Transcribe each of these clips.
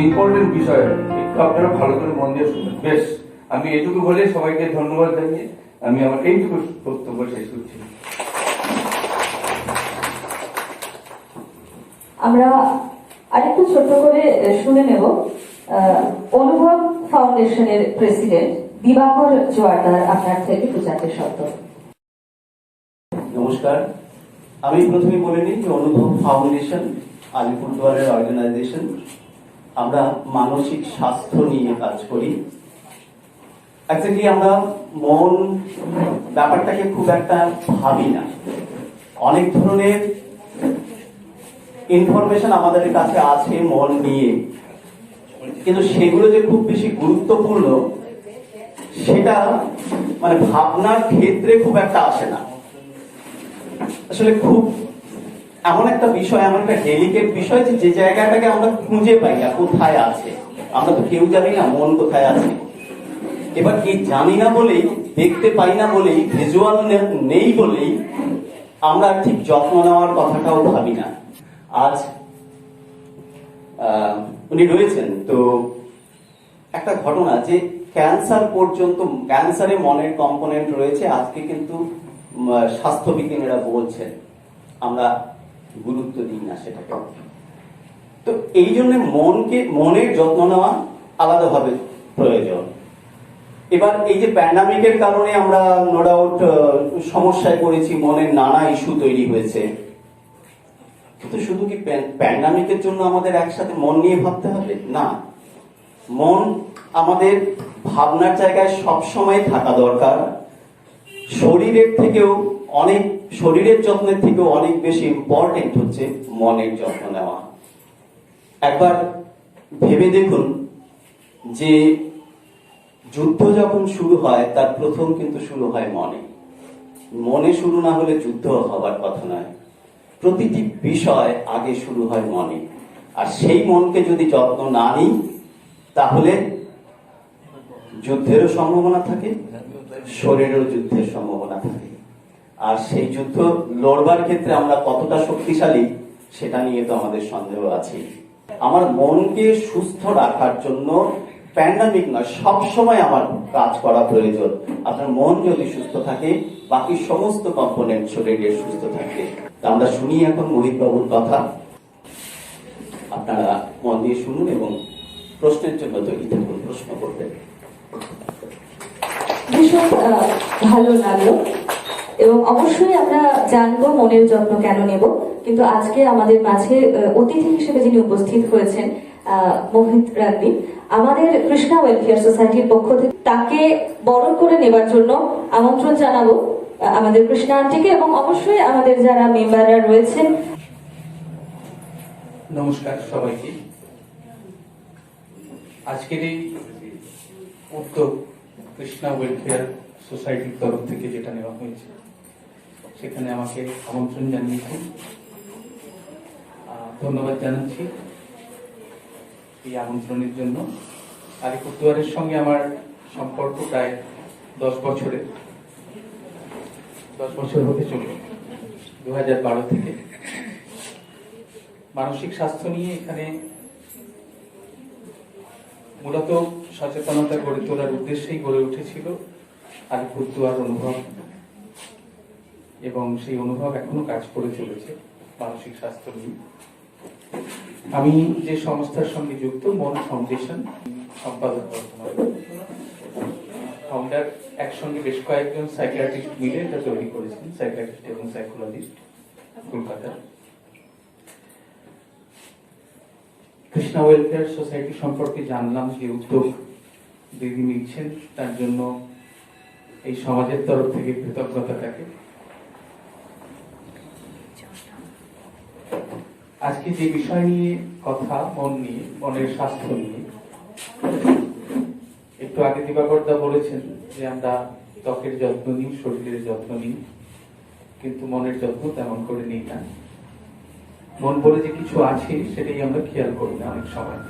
Important বিষয়, একটু আপনারা ভালো করে মন দিয়ে শুনবেন। বেশ, আমি এইটুকু বলে সবাইকে ধন্যবাদ জানিয়ে আমি আমার এইটুকু বক্তব্য শেষ করছি। আমরা আরেকটু ছোট্ট করে শুনে নেব অনুভব ফাউন্ডেশনের প্রেসিডেন্ট দিবাকর জোয়ারদার আপনার থেকে দু চারটে শব্দ। নমস্কার, আমি প্রথমে বলে নিই যে অনুভব ফাউন্ডেশন আলিপুরদুয়ারের অর্গানাইজেশন। আমরা মানসিক স্বাস্থ্য নিয়ে কাজ করি। অ্যাকচুয়ালি আমরা মন ব্যাপারটাকে খুব একটা ভাবি না। অনেক ধরনের ইনফরমেশন আমাদের কাছে আছে মন নিয়ে, কিন্তু সেগুলো যে খুব বেশি গুরুত্বপূর্ণ সেটা মানে ভাবনার ক্ষেত্রে খুব একটা আসে না। আসলে খুব এমন একটা বিষয়, এমন একটা ডেলিকেট বিষয় যে জায়গাটাকে আমরা খুঁজে পাই না কোথায় আছে। আমরা তো কেউ জানি না মন কোথায় আছে। এবার এই জানি না বলেই, দেখতে পাই না বলেই, ভিজুয়াল নেই বলেই আমরা ঠিক যত্ন নেওয়ার কথাটাও ভাবি না। আজ উনি রয়েছেন, তো একটা ঘটনা যে ক্যান্সার পর্যন্ত, ক্যান্সারে মনের কম্পোনেন্ট রয়েছে আজকে কিন্তু স্বাস্থ্যবিজ্ঞানীরা বলছেন, আমরা গুরুত্ব দিই না সেটাকে। তো এই জন্য মনের যত্ন নেওয়া আলাদাভাবে প্রয়োজন। এবার এই যে প্যান্ডামিকের কারণে আমরা নো ডাউট সমস্যায় পড়েছি, মনের নানা ইস্যু তৈরি হয়েছে। কিন্তু শুধু কি প্যান্ডামিকের জন্য আমাদের একসাথে মন নিয়ে ভাবতে হবে? না, মন আমাদের ভাবনার জায়গায় সবসময় থাকা দরকার। শরীরের থেকেও অনেক, শরীরের যত্নের থেকেও অনেক বেশি ইম্পর্টেন্ট হচ্ছে মনের যত্ন নেওয়া। একবার ভেবে দেখুন যে যুদ্ধ যখন শুরু হয় তার প্রথম কিন্তু শুরু হয় মনে। মনে শুরু না হলে যুদ্ধ হবার কথা নয়। প্রতিটি বিষয় আগে শুরু হয় মনে, আর সেই মনকে যদি যত্ন না নিই তাহলে যুদ্ধেরও সম্ভাবনা থাকে, শরীরেরও যুদ্ধের সম্ভাবনা থাকে। আর সেই যুদ্ধ লড়বার ক্ষেত্রে আমরা কতটা শক্তিশালী সেটা নিয়ে তো আমাদের সন্দেহ আছে। আমার মনকে সুস্থ রাখার জন্য প্যান্ডামিক নয়, সবসময় আমার কাজ করা প্রয়োজন। আপনার মন যদি সুস্থ থাকে বাকি সমস্ত কম্পোনেন্ট শরীরের সুস্থ থাকবে। আমরা শুনি এখন মোহিত বাবুর কথা, আপনারা মন দিয়ে শুনুন এবং প্রশ্নের জন্য তৈরি থাকুন, প্রশ্ন করবেন। ভীষণ ভালো লাগলো এবং অবশ্যই আমরা জানবো মনের যত্ন কেন নেব। কিন্তু আজকে আমাদের মাঝে অতিথি হিসেবে যিনি উপস্থিত হয়েছেন মোহিত রাব্বি, আমাদের কৃষ্ণা ওয়েলফেয়ার সোসাইটির পক্ষ থেকে তাকে বরণ করে নেবার জন্য আমন্ত্রণ জানাবো আমাদের কৃষ্ণা আন্টিকে এবং অবশ্যই আমাদের যারা মেম্বাররা রয়েছেন। নমস্কার সবাইকে। আজকের এই উদ্যোগ কৃষ্ণা ওয়েলফেয়ার সোসাইটির তরফ থেকে যেটা নেওয়া হয়েছে, সেখানে আমাকে আমন্ত্রণ জানিয়েছেন, ধন্যবাদ জানাচ্ছি এই আমন্ত্রণের জন্য। আলিপুরদুয়ারের সঙ্গে আমার সম্পর্ক প্রায় 10 বছর হতে চলল। 2012 থেকে মানসিক স্বাস্থ্য নিয়ে এখানে মূলত সচেতনতা গড়ে তোলার উদ্দেশ্যেই গড়ে উঠেছিল আলিপুরদুয়ার অনুভব, এবং সেই অনুভব এখনো কাজ করে চলেছে মানসিক স্বাস্থ্য নিয়ে। আমি যে সংস্থার সঙ্গে যুক্ত, মন ফাউন্ডেশন, সম্পাদক বর্তমানে, ফাউন্ডার একসঙ্গে বেশ কয়েকজন সাইকিয়াট্রিস্ট মিলে এটা তৈরি করেছেন, সাইকিয়াট্রিস্ট এবং সাইকোলজিস্ট কলকাতার। কৃষ্ণা ওয়েলফেয়ার সোসাইটি সম্পর্কে জানলাম যে উদ্যোগ দিদি নিচ্ছেন, তার জন্য এই সমাজের তরফ থেকে কৃতজ্ঞতা থাকে। আজকে যে বিষয় নিয়ে কথা, মন নিয়ে, মনের স্বাস্থ্য নিয়ে, একটু আগে দিবাকরদা বলেছেন যে আমরা ত্বকের যত্ন নিই, শরীরের যত্ন নিই, কিন্তু মনের যত্ন তেমন করে নিই না। মন বলে যে কিছু আছে সেটাই আমরা খেয়াল করি না অনেক সময়।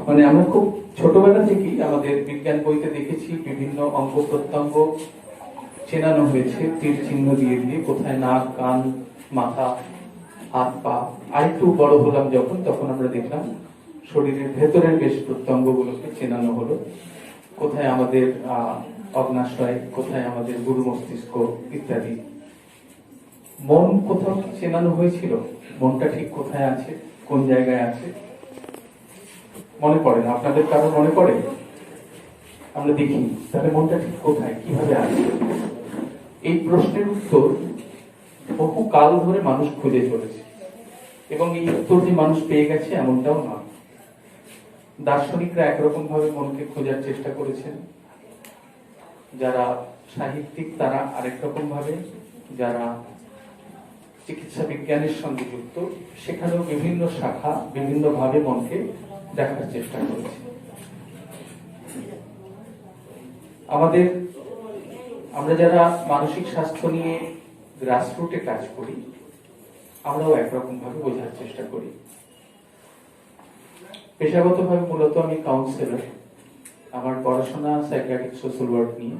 মানে আমরা খুব ছোটবেলা থেকেই আমাদের বিজ্ঞান বইতে দেখেছি বিভিন্ন অঙ্গ প্রত্যঙ্গ চেনানো হয়েছে তীর চিহ্ন দিয়ে দিয়ে, কোথায় নাক, কান, মাথা হাত পা, আরেকটু বড় হলাম যখন, তখন আমরা দেখলাম শরীরের ভেতরের বেশ প্রত্যঙ্গগুলোকে চেনানো হলো, কোথায় আমাদের অগ্নাশয়, কোথায় আমাদের গুরু মস্তিষ্ক ইত্যাদি। মন কোথাও কি চেনানো হয়েছিল? মনটা ঠিক কোথায় আছে, কোন জায়গায় আছে? মনে পড়ে না? আপনাদের কারো মনে পড়ে? আমরা দেখি তাহলে মনটা ঠিক কোথায়, কিভাবে আছে? এই প্রশ্নের উত্তর বহু কাল ধরে মানুষ খুঁজে চলেছে, এবং এই উত্তর যে মানুষ পেয়ে গেছে এমনটাও নয়। দার্শনিকরা একরকম ভাবে মনকে খোঁজার চেষ্টা করেছেন, যারা সাহিত্যিক তারা আরেক রকম ভাবে, যারা চিকিৎসা বিজ্ঞানের সঙ্গে যুক্ত সেখানেও বিভিন্ন শাখা বিভিন্ন ভাবে মনকে দেখার চেষ্টা করেছে। আমরা যারা মানসিক স্বাস্থ্য নিয়ে গ্রাসরুটে কাজ করি, আমরাও একরকম ভাবে বোঝার চেষ্টা করি। পেশাগতভাবে মূলত আমি কাউন্সিলর, আমার পড়াশোনা সাইকিয়াট্রিক সোশ্যাল ওয়ার্ক নিয়ে,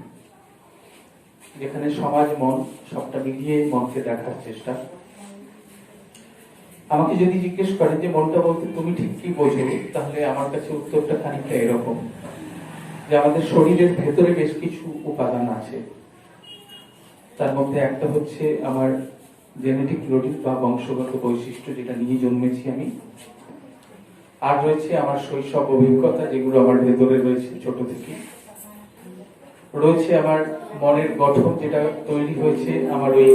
যেখানে সমাজ মন সবটা মিলিয়ে মনকে দেখার চেষ্টা। আমাকে যদি জিজ্ঞেস করেন যে মনটা বলতে তুমি ঠিক কি বোঝো, তাহলে আমার কাছে উত্তরটা খানিকটা এরকম, যে আমাদের শরীরের ভেতরে বেশ কিছু উপাদান আছে। তার মধ্যে একটা হচ্ছে আমার জেনেটিক লোডিং বা বংশগত বৈশিষ্ট্য, যেটা নিয়ে জন্মেছি আমি। আর রয়েছে আমার শৈশব অভিজ্ঞতা, যেগুলো আমার ভেতরে রয়েছে ছোট থেকে। রয়েছে আমার মনের গঠন, যেটা তৈরি হয়েছে আমার ওই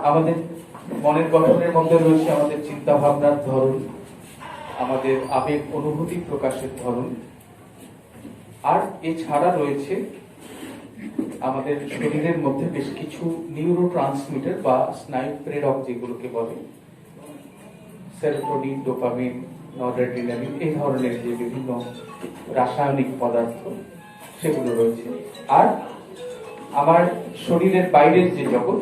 আমাদের মনের গঠনের মধ্যে রয়েছে আমাদের চিন্তা ভাবনার ধরন, আমাদের আবেগ অনুভূতি প্রকাশের ধরন, আর এছাড়া রয়েছে আমাদের শরীরের মধ্যে বেশ কিছু নিউরো ট্রান্সমিটার বা স্নায়ু প্রেরক, যেগুলোকে বলে সেরোটোনিন, ডোপামিন, নরএড্রিনালিন, এই ধরনের যে বিভিন্ন রাসায়নিক পদার্থ সেগুলো রয়েছে। আর আমার শরীরের বাইরের যে জগৎ,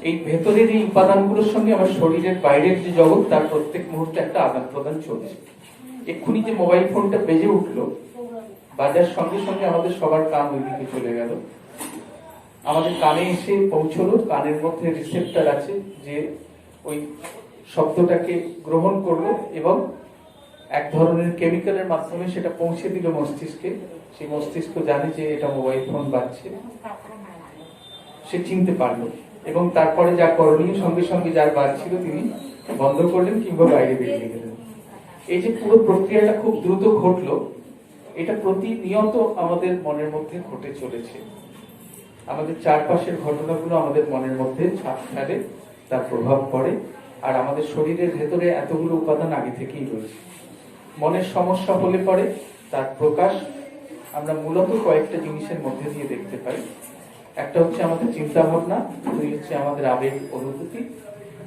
এই ভেতরের এই উপাদানগুলোর সঙ্গে আমার শরীরের বাইরের যে জগৎ, তার প্রত্যেক মুহূর্তে একটা আদান প্রদান চলছে। এক্ষুনি যে মোবাইল ফোনটা বেজে উঠলো, বাজার সঙ্গে সঙ্গে আমাদের সবার কান ওইদিকে চলে গেল, আমাদের কানে এসে পৌঁছলো, কানের মধ্যে রিসেপ্টর আছে যে ওই শব্দটাকে গ্রহণ করলো এবং এক ধরনের কেমিক্যালের মাধ্যমে সেটা পৌঁছে দিল মস্তিষ্কে। সেই মস্তিষ্ক জানে যে এটা মোবাইল ফোন বাজছে, সে চিনতে পারলো, এবং তারপরে যা করণীয় সঙ্গে সঙ্গে যার বাজছিল তিনি বন্ধ করলেন কিংবা বাইরে বেরিয়ে গেলেন। এই যে পুরো প্রক্রিয়াটা খুব দ্রুত ঘটলো, এটা প্রতিনিয়ত আমাদের মনের মধ্যে ঘটে চলেছে। আমাদের চারপাশের ঘটনাগুলো আমাদের মনের মধ্যে ছাপ ফেলে, তার প্রভাব পড়ে, আর আমাদের শরীরের ভেতরে এতগুলো উপাদান আগে থেকেই রয়েছে। মনের সমস্যা হলে পরে তার প্রকাশ আমরা মূলত কয়েকটা জিনিসের মধ্যে দিয়ে দেখতে পাই। একটা হচ্ছে আমাদের চিন্তা ভাবনা, দুই হচ্ছে আমাদের আবেগ অনুভূতি,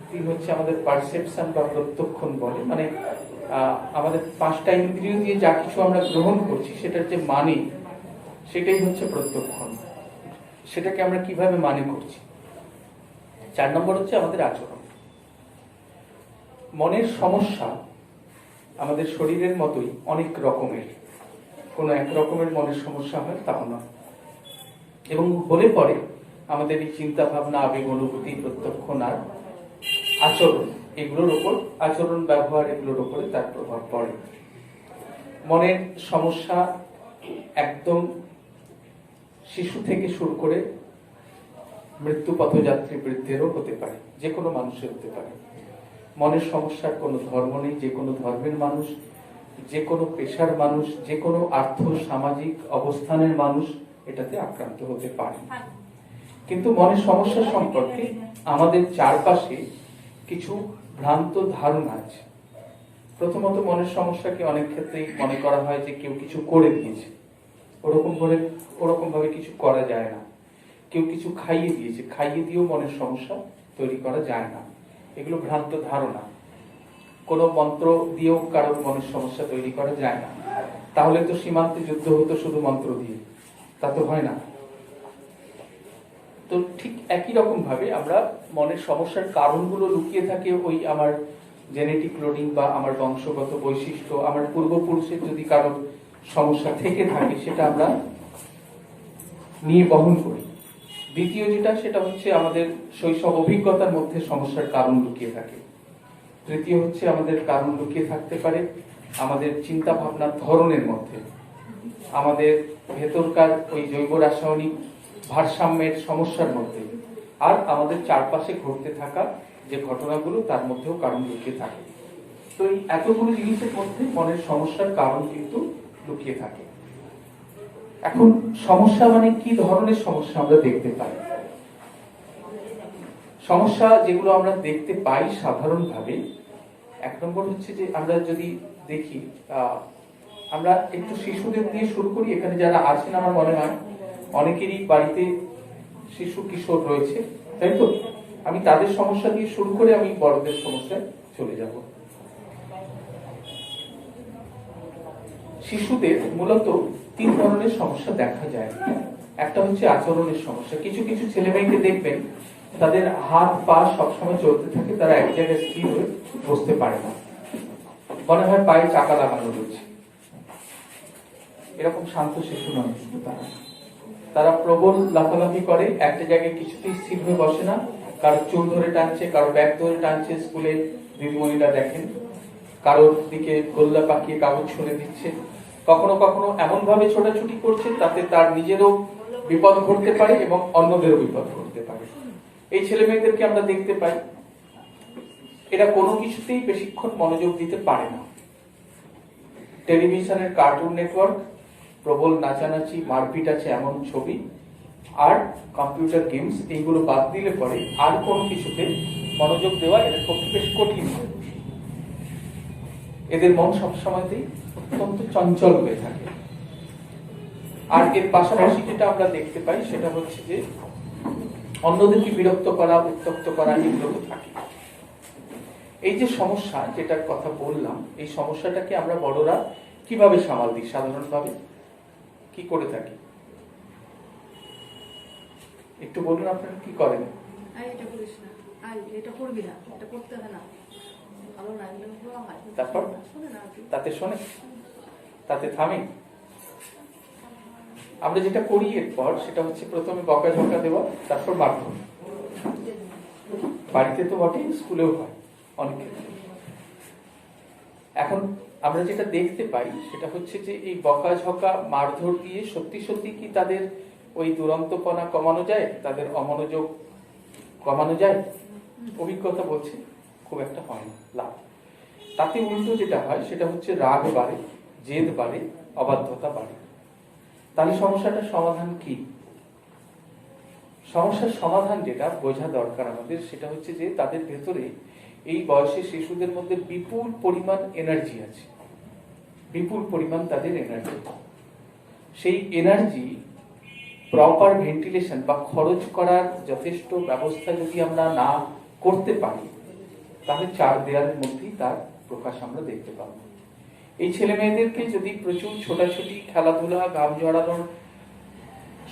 তিন হচ্ছে আমাদের পারসেপশন বা প্রত্যক্ষণ বলে, মানে আমাদের পাঁচটা ইন্দ্রিয় দিয়ে যা কিছু আমরা গ্রহণ করছি সেটার যে মানে, সেটাই হচ্ছে প্রত্যক্ষণ। সেটাকে আমরা কিভাবে মানে করছি। 4 নম্বর হচ্ছে আমাদের আচরণ। মনের সমস্যা আমাদের শরীরের মতোই অনেক রকমের, কোনো এক রকমের মনের সমস্যা হয় তাও নয়, এবং হলে পরে আমাদের এই চিন্তা ভাবনা, আবেগ অনুভূতি, প্রত্যক্ষণ আর আচরণ, এগুলোর উপর, আচরণ ব্যবহার এগুলোর উপরে তার প্রভাব পড়ে। মনের সমস্যা একদম শিশু থেকে শুরু করে মৃত্যু পথযাত্রী বৃদ্ধেরও হতে পারে, যে কোনো মানুষের হতে পারে। মনের সমস্যার কোনো ধর্ম নেই, যে কোনো ধর্মের মানুষ, যে কোনো পেশার মানুষ, যে কোনো আর্থ সামাজিক অবস্থানের মানুষ এটাতে আক্রান্ত হতে পারে। কিন্তু মনের সমস্যা সম্পর্কে আমাদের চারপাশে কিছু ভ্রান্ত ধারণা আছে। প্রথমত, মনের সমস্যাকে অনেক ক্ষেত্রেই মনে করা হয় যে কেউ কিছু করে দিয়েছে, ওরকম ভাবে কিছু করা যায় না। কেউ কিছু খাইয়ে দিয়েছে, খাইয়ে দিয়েও মনের সমস্যা তৈরি করা যায় না, এগুলো ভ্রান্ত ধারণা। কোনো মন্ত্র দিয়েও কারোর মনের সমস্যা তৈরি করা যায় না। তাহলে তো সীমান্তে যুদ্ধ হতো শুধু মন্ত্র দিয়ে, তা তো হয় না। তো ঠিক একই রকম ভাবে আমরা মনের সমস্যার কারণগুলো লুকিয়ে থাকে ওই আমার জেনেটিক লোডিং বা আমার বংশগত বৈশিষ্ট্য, আমার পূর্বপুরুষের যদি কারোর সমস্যা থেকে থাকে সেটা আমরা নিয়ে বহন করি। দ্বিতীয় যেটা, সেটা হচ্ছে আমাদের শৈশব অভিজ্ঞতার মধ্যে সমস্যার কারণ লুকিয়ে থাকে। তৃতীয় হচ্ছে আমাদের কারণ লুকিয়ে থাকতে পারে আমাদের চিন্তা ভাবনার ধরনের মধ্যে, আমাদের ভেতরকার ওই জৈব রাসায়নিক ভারসাম্যের সমস্যার মধ্যে, আর আমাদের চারপাশে ঘটতে থাকা যে ঘটনাগুলো তার মধ্যেও কারণ লুকিয়ে থাকে। তো এই এতগুলো জিনিসের মধ্যে মনের সমস্যার কারণ কিন্তু লুকিয়ে থাকে। এখন সমস্যা মানে কি ধরনের সমস্যা আমরা দেখতে পাই? সমস্যা যেগুলো আমরা দেখতে পাই সাধারণভাবে, এক নম্বর হচ্ছে যে আমরা যদি দেখি, আমরা একটু শিশুদের দিয়ে শুরু করি। এখানে যারা আছেন আমার মনে হয় অনেকেরই বাড়িতে শিশু কিশোর রয়েছে, তাই তো? আমি তাদের সমস্যা দিয়ে শুরু করে আমি বড়দের সমস্যায় চলে যাব। শিশুদের মূলত 3 ধরনের সমস্যা দেখা যায়। একটা হচ্ছে আচরণের সমস্যা। কিছু কিছু ছেলে মেয়েকে দেখবেন তাদের হাত পা সবসময় চলতে থাকে, তারা এক জায়গায় স্থির হয়ে বসতে পারে না, মনে হয় পায়ে চাকা লাগানো রয়েছে। এরকম শান্ত শিশু নয় কিন্তু তারা প্রবল লাফালাফি করে, একটা জায়গায় কিছুতেই স্থির হয়ে বসে না, কারো চুল ধরে টানছে, কারো ব্যাগ ধরে টানছে। স্কুলে দিদিমণিরা দেখেন কারোর দিকে গোল্লা পাকিয়ে কাগজ ছুঁড়ে দিচ্ছে, কখনো কখনো এমন ভাবে ছোটাছুটি করছে তাতে তার নিজেরও বিপদ ঘটতে পারে এবং অন্যদেরও বিপদ ঘটতে পারে। এই ছেলে মেয়েদেরকে আমরা দেখতে পাই, এরা কোনো কিছুতেই বেশিক্ষণ মনোযোগ দিতে পারে না। টেলিভিশনের কার্টুন নেটওয়ার্ক, প্রবল নাচানাচি মারপিট আছে এমন ছবি, আর কম্পিউটার গেমস, এইগুলো বাদ দিলে পরে আর কোনো কিছুতে মনোযোগ দেওয়া এদের পক্ষে বেশ কঠিন হয়। এদের মন সবসময়তেই অত্যন্ত চঞ্চল হয়ে থাকে। আর এর পাশাপাশি যেটা আমরা দেখতে পাই সেটা হচ্ছে যে অন্যদেরকে বিরক্ত করা, উত্ত্যক্ত করা, এগুলো তো থাকে। এই যে সমস্যা যেটার কথা বললাম, এই সমস্যাটাকে আমরা বড়রা কিভাবে সামাল দিই? সাধারণভাবে কি করে থাকি একটু বলুন, আপনারা কি করেন? তারপর তাতে শোনে, তাতে থামে। আমরা যেটা করি এরপর সেটা হচ্ছে প্রথমে বকাঝকা দেওয়া, তারপর মারধর। বাড়িতে তো বটে, স্কুলেও হয় অনেক ক্ষেত্রে। এখন আমরা যেটা দেখতে পাই সেটা হচ্ছে যে এই বকাঝকা মারধর দিয়ে সত্যি সত্যি কি তাদের ওই দুরন্তপনা কমানো যায়, তাদের অমনোযোগ কমানো যায়? অভিজ্ঞতা বলছে খুব একটা হয় না লাভ। তাতে উল্টো যেটা হয় সেটা হচ্ছে রাগ বাড়ে, জেদ বাড়ে, অবাধ্যতা বাড়ে। তাহলে সমস্যাটার সমাধান কি? সমস্যার সমাধান যেটা বোঝা দরকার আমাদের সেটা হচ্ছে যে তাদের ভেতরে এই বয়সে শিশুদের মধ্যে বিপুল পরিমাণ এনার্জি আছে, বিপুল পরিমাণ তাদের এনার্জি। সেই এনার্জি প্রপার ভেন্টিলেশন বা খরচ করার যথেষ্ট ব্যবস্থা যদি আমরা না করতে পারি তাহলে 4 দেয়ালের মধ্যেই তার প্রকাশ আমরা দেখতে পাবো। এই ছেলে মেয়েদেরকে যদি প্রচুর ছোটাছুটি, খেলাধুলা, ঘাম ঝরানোর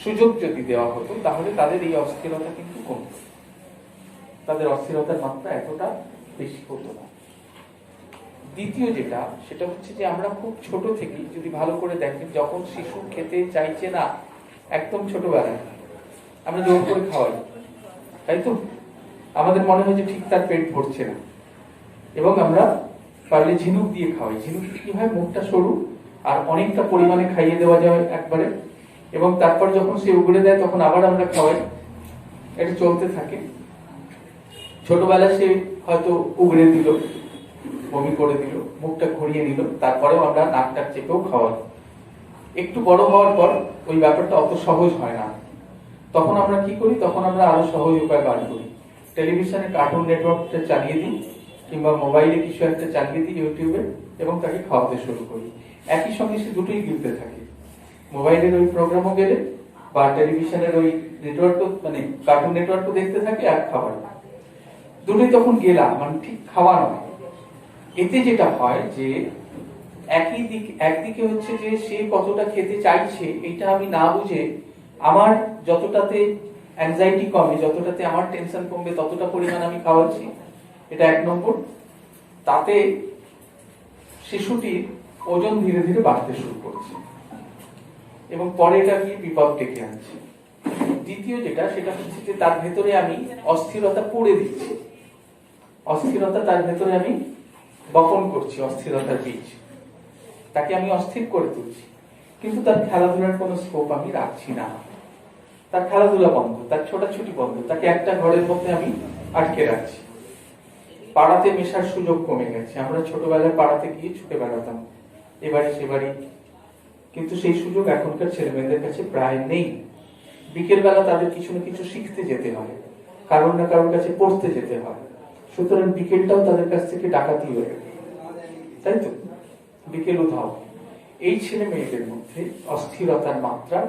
সুযোগ যদি দেওয়া হতো তাহলে তাদের এই অস্থিরতা কিন্তু কমত, তাদের অস্থিরতার মাত্রা এতটা বেশি হতো না। দ্বিতীয় যেটা সেটা হচ্ছে যে আমরা খুব ছোট থেকে যদি ভালো করে দেখেন, যখন শিশু খেতে চাইছে না একদম ছোটবেলায় আমরা জোর করে খাওয়াই, তাই তো? আমাদের মনে হয় যে ঠিক তার পেট ভরছে না এবং আমরা পারলে ঝিনুক দিয়ে খাওয়াই। ঝিনুক কি হয়, মুখটা সরু আর অনেকটা পরিমাণে খাইয়ে দেওয়া যায় একবারে, এবং তারপর যখন সে উগড়ে দেয় তখন আবার আমরা খাওয়াই। এটা চলতে থাকে। ছোটবেলায় সে হয়তো উগড়ে দিল, বমি করে দিল, মুখটা ঘুরিয়ে নিল, তারপরেও আমরা নাকটা চেপেও খাওয়াই। একটু বড় হওয়ার পর ওই ব্যাপারটা অত সহজ হয় না। তখন আমরা কি করি? তখন আমরা আরো সহজ উপায় বার করি। টেলিভিশনে কার্টুন নেটওয়ার্কটা চালিয়ে দিই, কিংবা মোবাইলে কিছু একটা চালিয়ে দিই ইউটিউবে, এবং তাকে খাওয়াতে শুরু করি। একই সঙ্গে সে দুটোই গিলতে থাকে, মোবাইলের ওই প্রোগ্রামও গেলে বা টেলিভিশনের ওই নেটওয়ার্কও, মানে কার্টুন নেটওয়ার্কও দেখতে থাকে আর খাবার, দুটোই তখন গেলা, মানে ঠিক খাওয়া নয়। এতে যেটা হয় যে একদিকে হচ্ছে যে সে কতটা খেতে চাইছে এটা আমি না বুঝে আমার যতটাতে অ্যাংজাইটি কমে, যতটাতে আমার টেনশন কমবে ততটা পরিমাণ আমি খাওয়াচ্ছি, এটা 1 নম্বর। তাতে শিশুটির ওজন ধীরে ধীরে বাড়তে শুরু করছে এবং পরে এটা গিয়ে বিপদ ডেকে আনছে। দ্বিতীয় যেটা, সেটা হচ্ছে যে তার ভেতরে আমি অস্থিরতা পড়ে দিচ্ছি, অস্থিরতা তার ভেতরে আমি বপন করছি, অস্থিরতার বীজ, তাকে আমি অস্থির করে তুলছি, কিন্তু তার খেলাধুলার কোনো স্কোপ আমি রাখছি না। তার খেলাধুলা বন্ধ, তার ছোটাছুটি বন্ধ, তাকে একটা ঘরের মধ্যে আমি আটকে রাখছি। পাড়াতে মেশার সুযোগ কমে গেছে। আমরা ছোটবেলায় পাড়াতে গিয়ে ছুটে বেড়াতাম, এবারে সেবারে, কিন্তু সেই সুযোগ এখনকার ছেলে মেয়েদের কাছে প্রায় নেই। বিকেল বেলা তাদের কিছু না কিছু শিখতে যেতে হয়, কারোর না কারোর কাছে পড়তে যেতে হয়, সুতরাং বিকেলটাও তাদের কাছ থেকে ডাকাতি হয়ে গেল, তাই তো? বিকেল উধাও। এই ছেলে মেয়েদের মধ্যে অস্থিরতার মাত্রা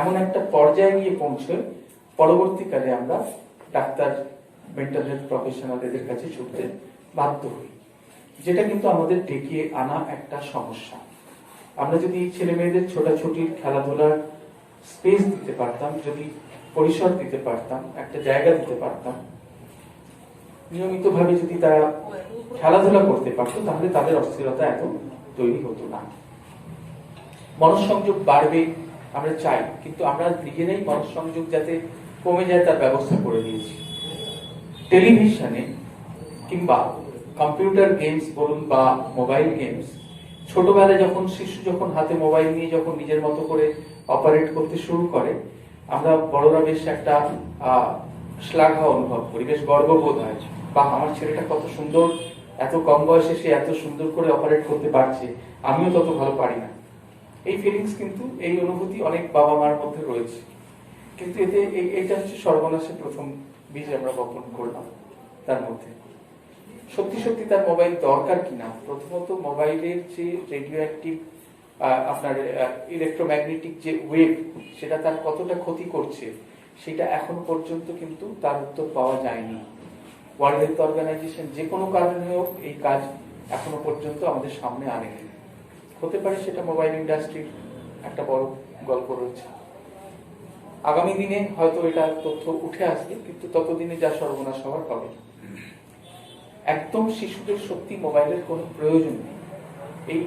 এমন একটা পর্যায়ে গিয়ে পৌঁছে পরবর্তীকালে আমরা ডাক্তার, মেন্টাল হেলথ প্রফেশনাল এদের কাছে ছুটতে বাধ্য হই, যেটা কিন্তু আমাদের ডেকে আনা একটা সমস্যা। আমরা যদি এই ছেলে মেয়েদের ছোটাছুটির খেলাধুলার স্পেস দিতে পারতাম, যদি পরিসর দিতে পারতাম, একটা জায়গা দিতে পারতাম, নিয়মিত ভাবে যদি তারা খেলাধুলা করতে পারতো, তাহলে তাদের অস্থিরতা এত তৈরি হতো না। মনঃসংযোগ বাড়বে আমরা চাই, কিন্তু আমরা নিজেরাই মনঃসংযোগ যাতে কমে যায় তার ব্যবস্থা করে দিয়েছি। টেলিভিশনে কিংবা কম্পিউটার গেমস বলুন বা মোবাইল গেমস, ছোটবেলায় যখন শিশু যখন হাতে মোবাইল নিয়ে যখন নিজের মতো করে অপারেট করতে শুরু করে, আমরা বড়রা বেশ একটা শ্লাঘা অনুভব করি, বেশ গর্ববোধ হয়, বা আমার ছেলেটা কত সুন্দর, এত কম বয়সে সে এত সুন্দর করে অপারেট করতে পারছে, আমিও তত ভালো পারি না। এই ফিলিংস কিন্তু, এই অনুভূতি অনেক বাবা মার মধ্যে রয়েছে, কিন্তু এতে এইটা হচ্ছে সর্বনাশের প্রথম বীজ আমরা বপন করলাম তার মধ্যে। সত্যি সত্যি তার মোবাইল দরকার কিনা, প্রথমত মোবাইলের যে রেডিও অ্যাক্টিভ আপনার ইলেকট্রোম্যাগনেটিক যে ওয়েভ, সেটা তার কতটা ক্ষতি করছে, সেটা এখন পর্যন্ত কিন্তু তার উত্তর পাওয়া যায়নি। ওয়ার্ল্ড হেলথ অর্গানাইজেশন যে কোনো কারণে হোক এই কাজ এখনো পর্যন্ত আমাদের সামনে আনেনি। হতে পারে সেটা মোবাইল ইন্ডাস্ট্রির একটা বড় গল্প রয়েছে, আগামী দিনে হয়তো এটা তথ্য উঠে আসবে, কিন্তু ততদিনে যা সর্বনাশ হওয়ার হবে। একদম শিশুদের সত্যি মোবাইলের কোনো প্রয়োজন নেই। এই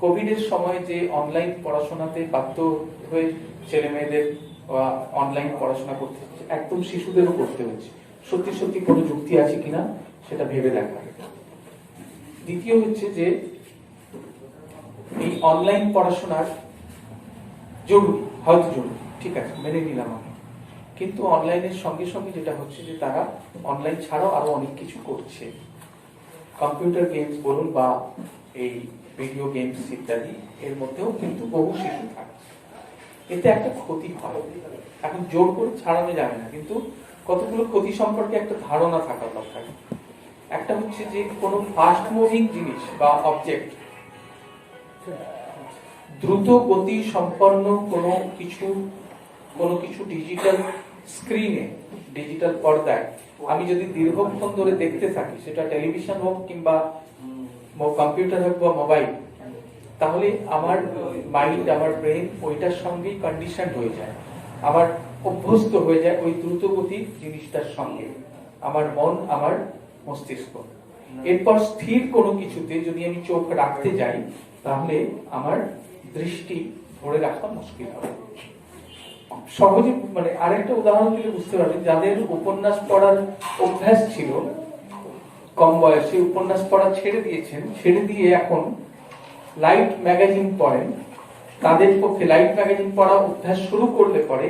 কোভিডের সময় যে অনলাইন পড়াশোনাতে বাধ্য হয়ে ছেলে মেয়েদের অনলাইন পড়াশোনা করতে হচ্ছে, একদম শিশুদেরও করতে হচ্ছে, সত্যি সত্যি কোনো যুক্তি আছে কিনা সেটা ভেবে দেখা। দ্বিতীয় হচ্ছে যে এই অনলাইন পড়াশোনার জরুরি, হয়তো জরুরি, ঠিক আছে, মেনে নিলাম আমি, কিন্তু অনলাইনের সঙ্গে সঙ্গে যেটা হচ্ছে যে তারা অনলাইন ছাড়াও আরো অনেক কিছু করছে। কম্পিউটার গেমস বলুন বা এই ভিডিও গেমস ইত্যাদি, এর মধ্যেও কিন্তু বহু শিশু থাকে। এতে একটা ক্ষতি হয়, এখন জোর করে ছাড়ানো যাবে না, কিন্তু কতগুলো ক্ষতি সম্পর্কে একটা ধারণা থাকা দরকার। একটা হচ্ছে যে কোনো ফাস্ট মুভিং জিনিস বা অবজেক্ট, দ্রুত গতি সম্পন্ন কোনো কিছু ডিজিটাল স্ক্রিনে, ডিজিটাল পর্দায় আমি যদি দীর্ঘক্ষণ ধরে দেখতে থাকি, সেটা টেলিভিশন হোক কিংবা কম্পিউটার হোক বা মোবাইল, তাহলে আমার মাইন্ড, আমার ব্রেন ওইটার সঙ্গেই কন্ডিশন হয়ে যায়, আমার অভ্যস্ত হয়ে যায় ওই দ্রুত গতির জিনিসটার সঙ্গে, আমার মন, আমার মস্তিষ্ক। এরপর স্থির কোনো কিছুতে যদি আমি চোখ রাখতে যাই, তাহলে আমার দৃষ্টি ধরে রাখা মুশকিল হবে। সহজে মানে আরেকটা উদাহরণ দিলে বুঝতে পারবেন, যাদের উপন্যাস পড়ার অভ্যাস ছিল, কম বয়সে উপন্যাস পড়া ছেড়ে দিয়েছেন, ছেড়ে দিয়ে এখন লাইট ম্যাগাজিন পড়েন, তাদের পক্ষে লাইট ম্যাগাজিন পড়া অভ্যাস শুরু করলে পরে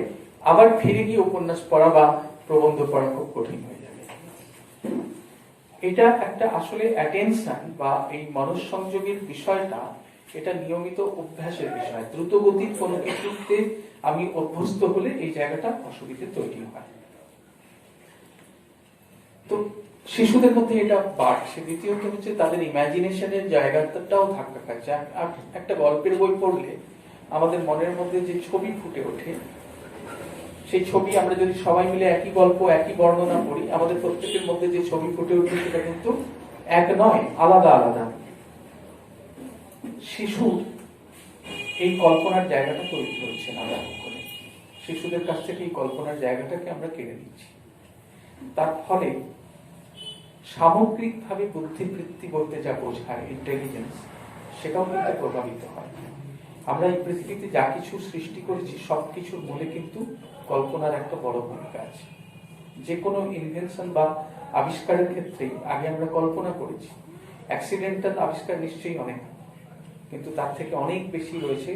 আবার ফিরে গিয়ে উপন্যাস পড়া বা প্রবন্ধ পড়া খুব কঠিন হয়ে যাবে। এটা একটা আসলে অ্যাটেনশন বা এই মনঃসংযোগের বিষয়টা, এটা নিয়মিত অভ্যাসের বিষয়। দ্রুত গতির কোনো কিছুতে আমি অভ্যস্ত হলে এই জায়গাটা অসুবিধে তৈরি হয়। তো শিশুদের মধ্যে এটা বাড়ছে। দ্বিতীয়ত হচ্ছে তাদের ইমাজিনেশনের জায়গাটাও ধাক্কা খাচ্ছে। আর একটা গল্পের বই পড়লে আমাদের মনের মধ্যে যে ছবি ফুটে ওঠে, সেই ছবি আমরা যদি সবাই মিলে একই গল্প, একই বর্ণনা করি, আমাদের প্রত্যেকের মধ্যে যে ছবি ফুটে ওঠে সেটা কিন্তু এক নয়, আলাদা আলাদা। শিশু এই কল্পনার জায়গাটা তৈরি করছে না, করে শিশুদের কাছ থেকে এই কল্পনার জায়গাটাকে আমরা কেড়ে নিচ্ছি। তার ফলে সামগ্রিকভাবে বুদ্ধিবৃত্তি বলতে যা বোঝায়, ইন্টেলিজেন্স, সেটাও কিন্তু প্রভাবিত হয়। আমরা এই পৃথিবীতে যা কিছু সৃষ্টি করেছি সবকিছুর মূলে কিন্তু কল্পনার একটা বড় ভূমিকা আছে। যে কোনো ইনভেনশন বা আবিষ্কারের ক্ষেত্রে আগে আমরা কল্পনা করেছি। অ্যাক্সিডেন্টাল আবিষ্কার নিশ্চয়ই অনেক, কিন্তু তার থেকে অনেক বেশি রয়েছে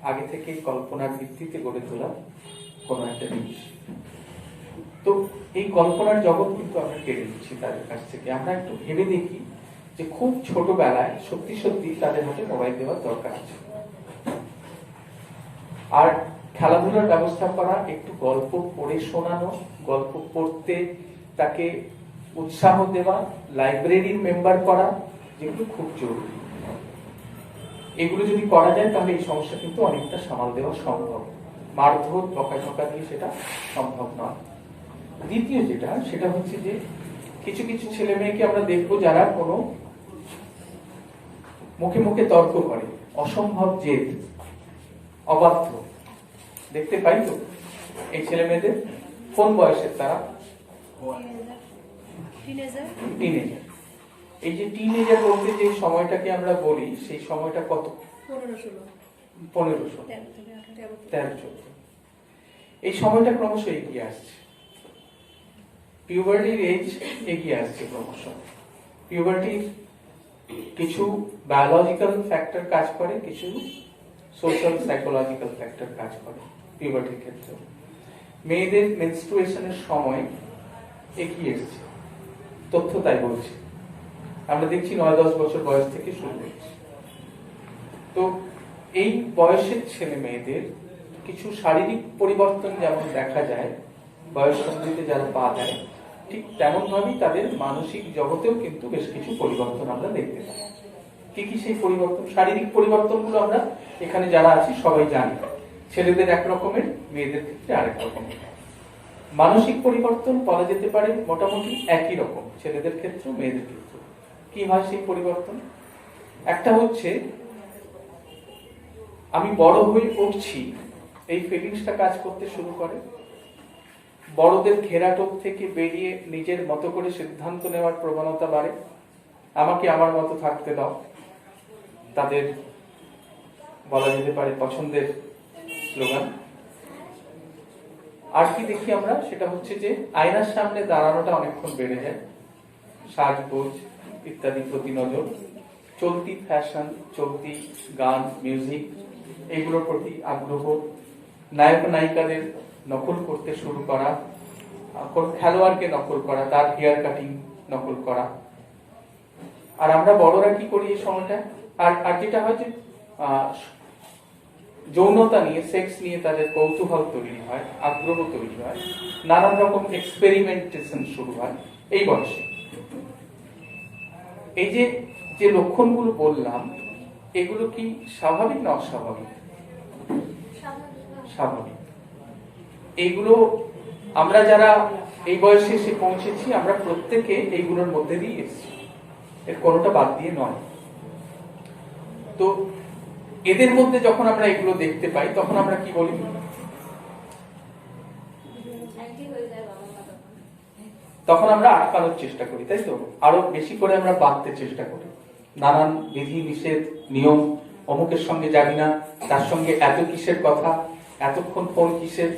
আগে থেকে কল্পনার ভিত্তিতে গড়ে তোলা কোনো একটা জিনিস। তো এই কল্পনার জগৎ কিন্তু আমরা কেড়ে নিচ্ছি তাদের কাছ থেকে। আমরা একটু ভেবে দেখি যে খুব ছোটবেলায় সত্যি সত্যি তাদের হাতে মোবাইল দেওয়ার দরকার আছে, আর খেলাধুলার ব্যবস্থা করা, একটু গল্প পড়ে শোনানো, গল্প পড়তে তাকে উৎসাহ দেওয়া, লাইব্রেরির মেম্বার করা, যেগুলো খুব জরুরি। এগুলো যদি করা যায় তাহলে এই সমস্যা কিন্তু অনেকটা সামাল দেওয়া সম্ভব। মারধর বকাঝকা দিয়ে সেটা সম্ভব নয়। দ্বিতীয় যেটা, সেটা হচ্ছে যে কিছু কিছু ছেলে মেয়েকে আমরা দেখবো যারা কোনো মুখে মুখে তর্ক করে, অসম্ভব জেদ, অবাধ্য দেখতে পাই। তো এই ছেলে মেয়েদের কোন বয়সের? তারা টিনেজার। এই যে টিনেজার বলতে যে সময়টাকে আমরা বলি, সেই সময়টা কত? 15-16, 13-14। এই সময়টা ক্রমশ এগিয়ে আসছে, পিউবার্টির এজ এগিয়ে আসছে ক্রমশ। পিউবার্টির কিছু বায়োলজিক্যাল ফ্যাক্টর কাজ করে, কিছু সোশ্যাল সাইকোলজিক্যাল ফ্যাক্টর কাজ করে পিউবার্টির ক্ষেত্রে। মেয়েদের মেনস্ট্রুয়েশনের সময় এগিয়ে এসছে, তথ্য তাই বলছে। আমরা দেখছি 9-10 বছর বয়স থেকে শুরু হচ্ছে। তো এই বয়সের ছেলে মেয়েদের কিছু শারীরিক পরিবর্তন যেমন দেখা যায় বয়স সন্ধিতে যারা পা দেয়, ঠিক তেমন ভাবেই তাদের মানসিক জগতেও কিন্তু বেশ কিছু পরিবর্তন আমরা দেখতে পাই। কি কি সেই পরিবর্তন? শারীরিক পরিবর্তনগুলো আমরা এখানে যারা আছি সবাই জানি, ছেলেদের এক রকমের, মেয়েদের ক্ষেত্রে আরেক রকমের। মানসিক পরিবর্তন বলা যেতে পারে মোটামুটি একই রকম, ছেলেদের ক্ষেত্রে মেয়েদের ক্ষেত্রে। কি হয় সেই পরিবর্তন? একটা হচ্ছে আমি বড় হয়ে উঠছি, এই ফিলিংসটা কাজ করতে শুরু করে। বড়দের ঘেরাটোপ থেকে বেরিয়ে নিজের মতো করে সিদ্ধান্ত নেওয়ার প্রবণতা বাড়ে। আমাকে আমার মতো থাকতে দাও, তাদের বলা যেতে পারে পছন্দের স্লোগান। আর কি দেখি আমরা, সেটা হচ্ছে যে আয়নার সামনে দাঁড়ানোটা অনেকক্ষণ বেড়ে যায়, সাজগোজ ইত্যাদি প্রতি নজর, চলতি ফ্যাশন, চলতি গান, মিউজিক, এইগুলোর প্রতি আগ্রহ, নায়ক নায়িকাদের নকল করতে শুরু করা, কোন খেলোয়াড়কে নকল করা, তার হেয়ার কাটিং নকল করা। আর আমরা বড়রা কি করি এই সময়টা? আর যেটা হয় যে যৌনতা নিয়ে, সেক্স নিয়ে তাদের কৌতূহল তৈরি হয়, আগ্রহ তৈরি হয়, নানান রকম এক্সপেরিমেন্টেশন শুরু হয় এই বয়সে। এই যে যে লক্ষণগুলো বললাম, এগুলো কি স্বাভাবিক না অস্বাভাবিক? স্বাভাবিক। এইগুলো আমরা যারা এই বয়সে এসে পৌঁছেছি, আমরা প্রত্যেকে এইগুলোর মধ্যে দিয়ে এসেছি, এর কোনোটা বাদ দিয়ে নয়। তো এদের মধ্যে যখন আমরা এগুলো দেখতে পাই, তখন আমরা কি বলি? তখন আমরা আটকানোর চেষ্টা করি, তাই তো? আরো বেশি করে আমরা বাঁধতে চেষ্টা করি, নানান বিধি নিষেধ, নিয়ম। অমুকের সঙ্গে যাবি না, তার সঙ্গে এত কিসের কথা, এতক্ষণ ফোন কিসের,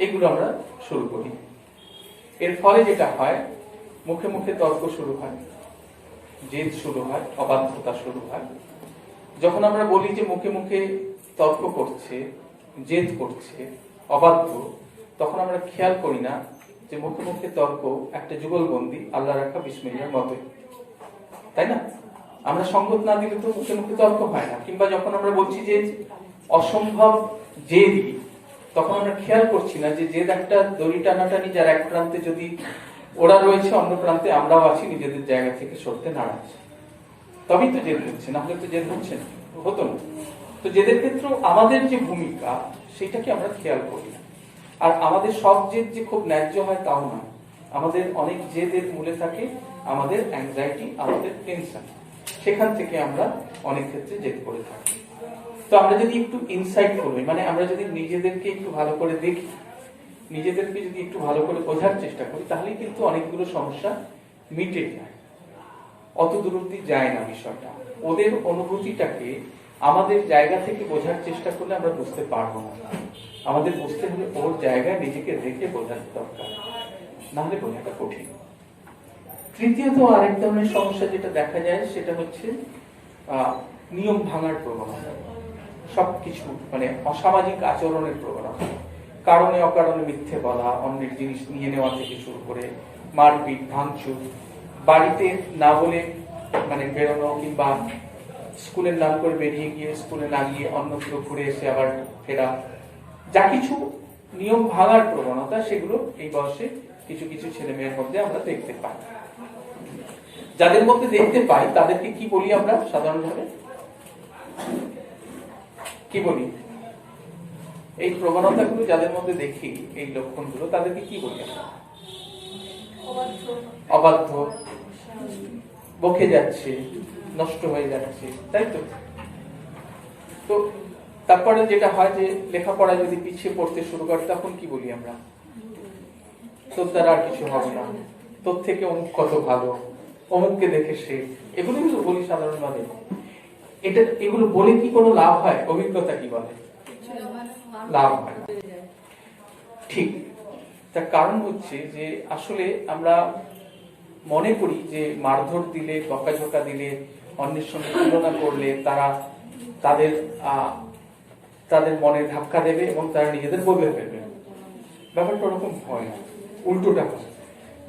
এগুলো আমরা শুরু করি। এর ফলে যেটা হয়, মুখে মুখে তর্ক শুরু হয়, জেদ শুরু হয়, অবাধ্যতা শুরু হয়। যখন আমরা বলি যে মুখে মুখে তর্ক করছে, জেদ করছে, অবাধ্য, তখন আমরা খেয়াল করি না যে মুখে মুখে তর্ক একটা যুগলবন্দি আল্লাহ রাখা বিসমিল্লাহর মতোই, তাই না? আমরা সঙ্গত না দিলে তো মুখে মুখে তর্ক হয় না। কিংবা যখন আমরা বলছি যে অসম্ভব জেদি, তখন আমরা খেয়াল করছি না যে জেদ একটা দড়ি টানাটানি, যার এক প্রান্তে যদি ওরা রয়েছে, অন্য প্রান্তে আমরাও আছি, নিজেদের জায়গা থেকে সরতে নারাজ, তবেই তো জেদ হচ্ছে, না হলে তো জেদ হচ্ছে না, হতো না। তো জেদের ক্ষেত্রেও আমাদের যে ভূমিকা, সেটাকে আমরা খেয়াল করি না। আর আমাদের সব জেদ যে খুব ন্যায্য হয় তাও না, আমাদের অনেক জেদের মূলে থাকে আমাদের অ্যাংজাইটি, আমাদের টেনশন, সেখান থেকে আমরা অনেক ক্ষেত্রে জেদ করে থাকি। তো আমরা যদি একটু ইনসাইটফুল হই, মানে আমরা যদি নিজেদেরকে একটু ভালো করে দেখি, নিজেদেরকে যদি একটু ভালো করে বোঝার চেষ্টা করি, তাহলে কিন্তু অনেকগুলো সমস্যা মিটে যায়, অত দূর অব্দি যায় না বিষয়টা। ওদের অনুভূতিটাকে আমাদের জায়গা থেকে বোঝার চেষ্টা করলে আমরা বুঝতে পারবো না। আমাদের বুঝতে হলে ওর জায়গায় নিজেকে রেখে বোঝার দরকার, নাহলে বোঝাটা কঠিন। তৃতীয়ত আরেক ধরনের সমস্যা যেটা দেখা যায় সেটা হচ্ছে নিয়ম ভাঙার প্রবণতা, সবকিছু মানে অসামাজিক আচরণের প্রবণতা, কারণে অকারণে মিথ্যে বলা, অন্যের জিনিস নিয়ে নেওয়া থেকে শুরু করে মারপিট, ভাঙচুর, বাড়িতে না বলে মানে বেরোনো, কিংবা স্কুলের নাম করে বেরিয়ে গিয়ে স্কুলে না গিয়ে অন্য কেউ ঘুরে এসে আবার ফেরা, যা কিছু নিয়ম ভাঙার প্রবণতা সেগুলো এই বয়সে কিছু কিছু ছেলে মেয়ের মধ্যে আমরা দেখতে পাই। যাদের মধ্যে দেখতে পাই তাদেরকে কি বলি আমরা সাধারণভাবে, কি বলি? এই প্রবণতাগুলো যাদের মধ্যে দেখি, এই লক্ষণগুলো, তাদেরকে কি বলি আমরা? অবাধ্য, বকে যাচ্ছে, নষ্ট হয়ে যাচ্ছে, তাই তো? তো তারপরে যেটা হয় যে লেখাপড়া যদি পিছিয়ে পড়তে শুরু করে তখন কি বলি আমরা? তোর দ্বারা আর কিছু হবে না, তোর থেকে অমুক কত ভালো, অমুককে দেখে সে, এগুলো কিন্তু বলি সাধারণভাবে। এগুলো বলে কি কোনো লাভ হয়? অভিজ্ঞতা কি বলে? লাভ হয় না। ঠিক, তার কারণ হচ্ছে যে আসলে আমরা মনে করি যে মারধর দিলে, বকাঝকা দিলে, অন্যের সঙ্গে তুলনা করলে তারা তাদের মনে ধাক্কা দেবে এবং তারা নিজেদের বদলে ফেলবে। ব্যাপারটা ওরকম হয় না, উল্টোটা হয়।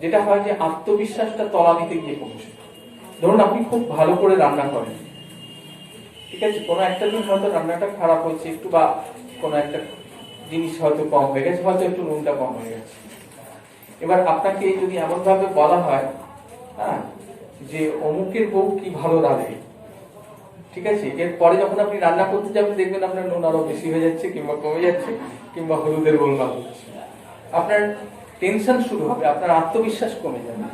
যেটা হয় যে আত্মবিশ্বাসটা তলানিতে গিয়ে পৌঁছে। ধরুন আপনি খুব ভালো করে রান্না করেন, ঠিক আছে, কোনো একটা দিন হয়তো রান্নাটা খারাপ হয়েছে একটু, বা কোনো একটা জিনিস হয়তো কম হয়ে গেছে, হয়তো একটু নুনটা কম হয়ে গেছে। এবার আপনাকে যদি এমন ভাবে বলা হয় হ্যাঁ যে অমুকের বউ কি ভালো রাঁধে, ঠিক আছে, এরপরে যখন আপনি রান্না করতে যাবেন দেখবেন আপনার নুন আরো বেশি হয়ে যাচ্ছে, কিংবা কমে যাচ্ছে, কিংবা হলুদের গোলমাল হচ্ছে, আপনার টেনশন শুরু হবে, আপনার আত্মবিশ্বাস কমে যাবে।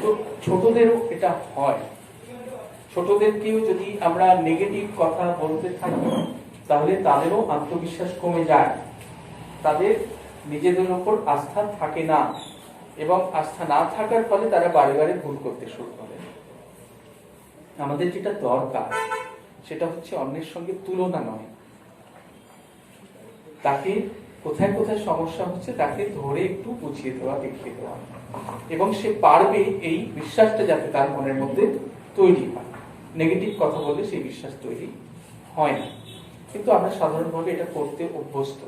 তো ছোটদেরও এটা হয়। ছোটদেরকেও যদি আমরা নেগেটিভ কথা বলতে থাকি তাহলে তাদেরও আত্মবিশ্বাস কমে যায়, তাদের নিজেদের উপর আস্থা থাকে না, এবং আস্থা না থাকার ফলে তারা বারে বারে ভুল করতে শুরু করে। আমাদের যেটা দরকার সেটা হচ্ছে অন্যের সঙ্গে তুলনা নয়, তাকে কোথায় কোথায় সমস্যা হচ্ছে তাকে ধরে একটু বুঝিয়ে দেওয়া, দেখিয়ে দেওয়া, এবং সে পারবে এই বিশ্বাসটা যাতে তার মনের মধ্যে তৈরি হয়। নেগেটিভ কথা বললে সেই বিশ্বাস তৈরি হয় না, কিন্তু আমরা সাধারণভাবে এটা করতে অভ্যস্ত।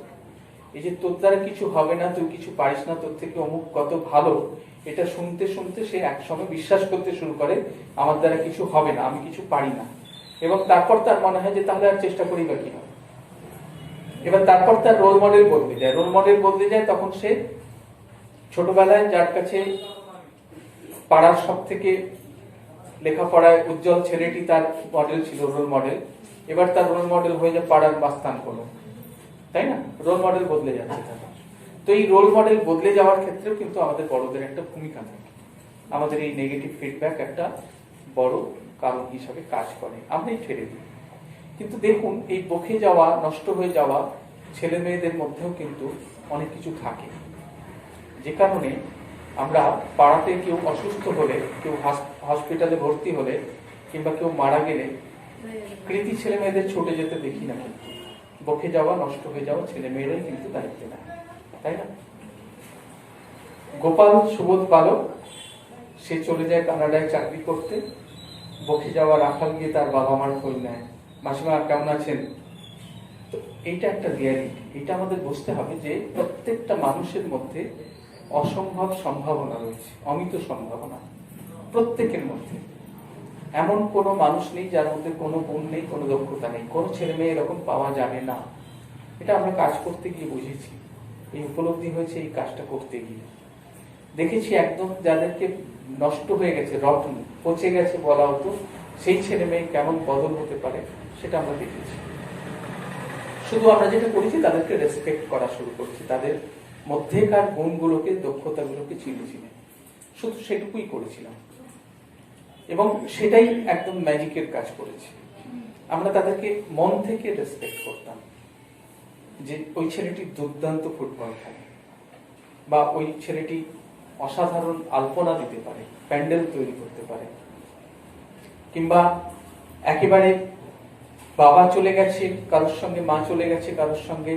এই যে তোর দ্বারা কিছু হবে না, তুই কিছু পারিস না, তোর থেকে অমুক কত ভালো, এটা শুনতে শুনতে সে একসময় বিশ্বাস করতে শুরু করে আমার দ্বারা কিছু হবে না, আমি কিছু পারি না, এবং তারপর তার মনে হয় যে তাহলে আর চেষ্টা করি বা কি হবে। এবার তারপর তার রোল মডেল বদলে যায়, রোল মডেল বদলে যায়, তখন সে ছোটবেলায় যার কাছে পাড়ার সব থেকে লেখাপড়ায় উজ্জ্বল ছেলেটি তার মডেল ছিল, রোল মডেল, এবার তার রোল মডেল হয়ে যায় পাড়ার বাস্তান কোনো, তাই না? রোল মডেল বদলে যাচ্ছে। তো এই রোল মডেল বদলে যাওয়ার ক্ষেত্রেও কিন্তু আমাদের বড়দের একটা ভূমিকা থাকে, আমাদের এই নেগেটিভ ফিডব্যাক একটা বড় কারণ হিসাবে কাজ করে, আমরাই ছেড়ে দিই। কিন্তু দেখুন এই বকে যাওয়া, নষ্ট হয়ে যাওয়া ছেলে মেয়েদের মধ্যেও কিন্তু অনেক কিছু থাকে, যে কারণে আমরা পাড়াতে কেউ অসুস্থ হলে, কেউ হসপিটালে ভর্তি হলে, কিংবা কেউ মারা গেলে কৃতি ছেলে মেয়েদের ছুটে যেতে দেখি না, কিন্তু বকে যাওয়া, নষ্ট হয়ে যাওয়া ছেলে মেয়েরাই কিন্তু দায়িত্ব নেয়, তাই না? গোপাল সুবোধ বালক, সে চলে যায় কানাডায় চাকরি করতে, বকে যাওয়া রাখাল গিয়ে তার বাবা মার খোঁজ নেয়, মাসিমা কেমন আছেন। তো এইটা একটা রিয়ালিটি, এটা আমাদের বুঝতে হবে যে প্রত্যেকটা মানুষের মধ্যে অসম্ভব সম্ভাবনা রয়েছে, অমিত সম্ভাবনা প্রত্যেকের মধ্যে। এমন কোনো মানুষ নেই যার মধ্যে কোনো গুণ নেই, কোনো দক্ষতা নেই, কোনো ছেলে মেয়ে এরকম পাওয়া যাবে না। এটা আমরা কাজ করতে গিয়ে বুঝেছি, এই উপলব্ধি হয়েছে এই কাজটা করতে গিয়ে। দেখেছি একদম যাদেরকে নষ্ট হয়ে গেছে, রত্ন পচে গেছে বলা হতো, সেই ছেলে মেয়ে কেমন বদল হতে পারে সেটা আমরা দেখেছি। শুধু আমরা যেটা করেছি তাদেরকে রেসপেক্ট করা শুরু করছি, তাদের মধ্যেকার গুণগুলোকে, দক্ষতাগুলোকে চিনে শুধু সেটুকুই করেছিলাম, এবং সেটাই একদম ম্যাজিকের কাজ করেছে। আমরা তাদেরকে মন থেকে রেসপেক্ট করতাম, যে ওই ছেলেটি দুর্দান্ত ফুটবল খেলে, বা ওই ছেলেটি অসাধারণ আলপনা দিতে পারে, প্যান্ডেল তৈরি করতে পারে, কিংবা একেবারে বাবা চলে গেছে কারোর সঙ্গে, মা চলে গেছে কারোর সঙ্গে,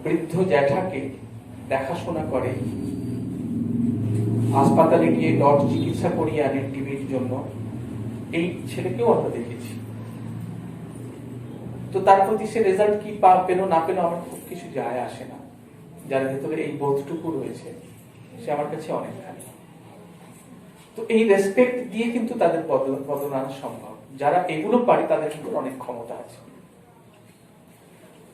বৃদ্ধ জ্যাঠাকে দেখাশোনা করে, হাসপাতালে গিয়ে ডট চিকিৎসা করিয়ে আনে টিভির জন্য, এই ছেলেকেও আমরা দেখেছি। তো তার প্রতি সে রেজাল্ট কি পেলো না পেলো আমার খুব কিছু যায় আসে না, যার ভেতরে এই বোধটুকু রয়েছে সে আমার কাছে অনেকখানি। তো এই রেসপেক্ট দিয়ে কিন্তু তাদের বদল আনা সম্ভব। যারা এগুলো পারে তাদের কিন্তু অনেক ক্ষমতা আছে।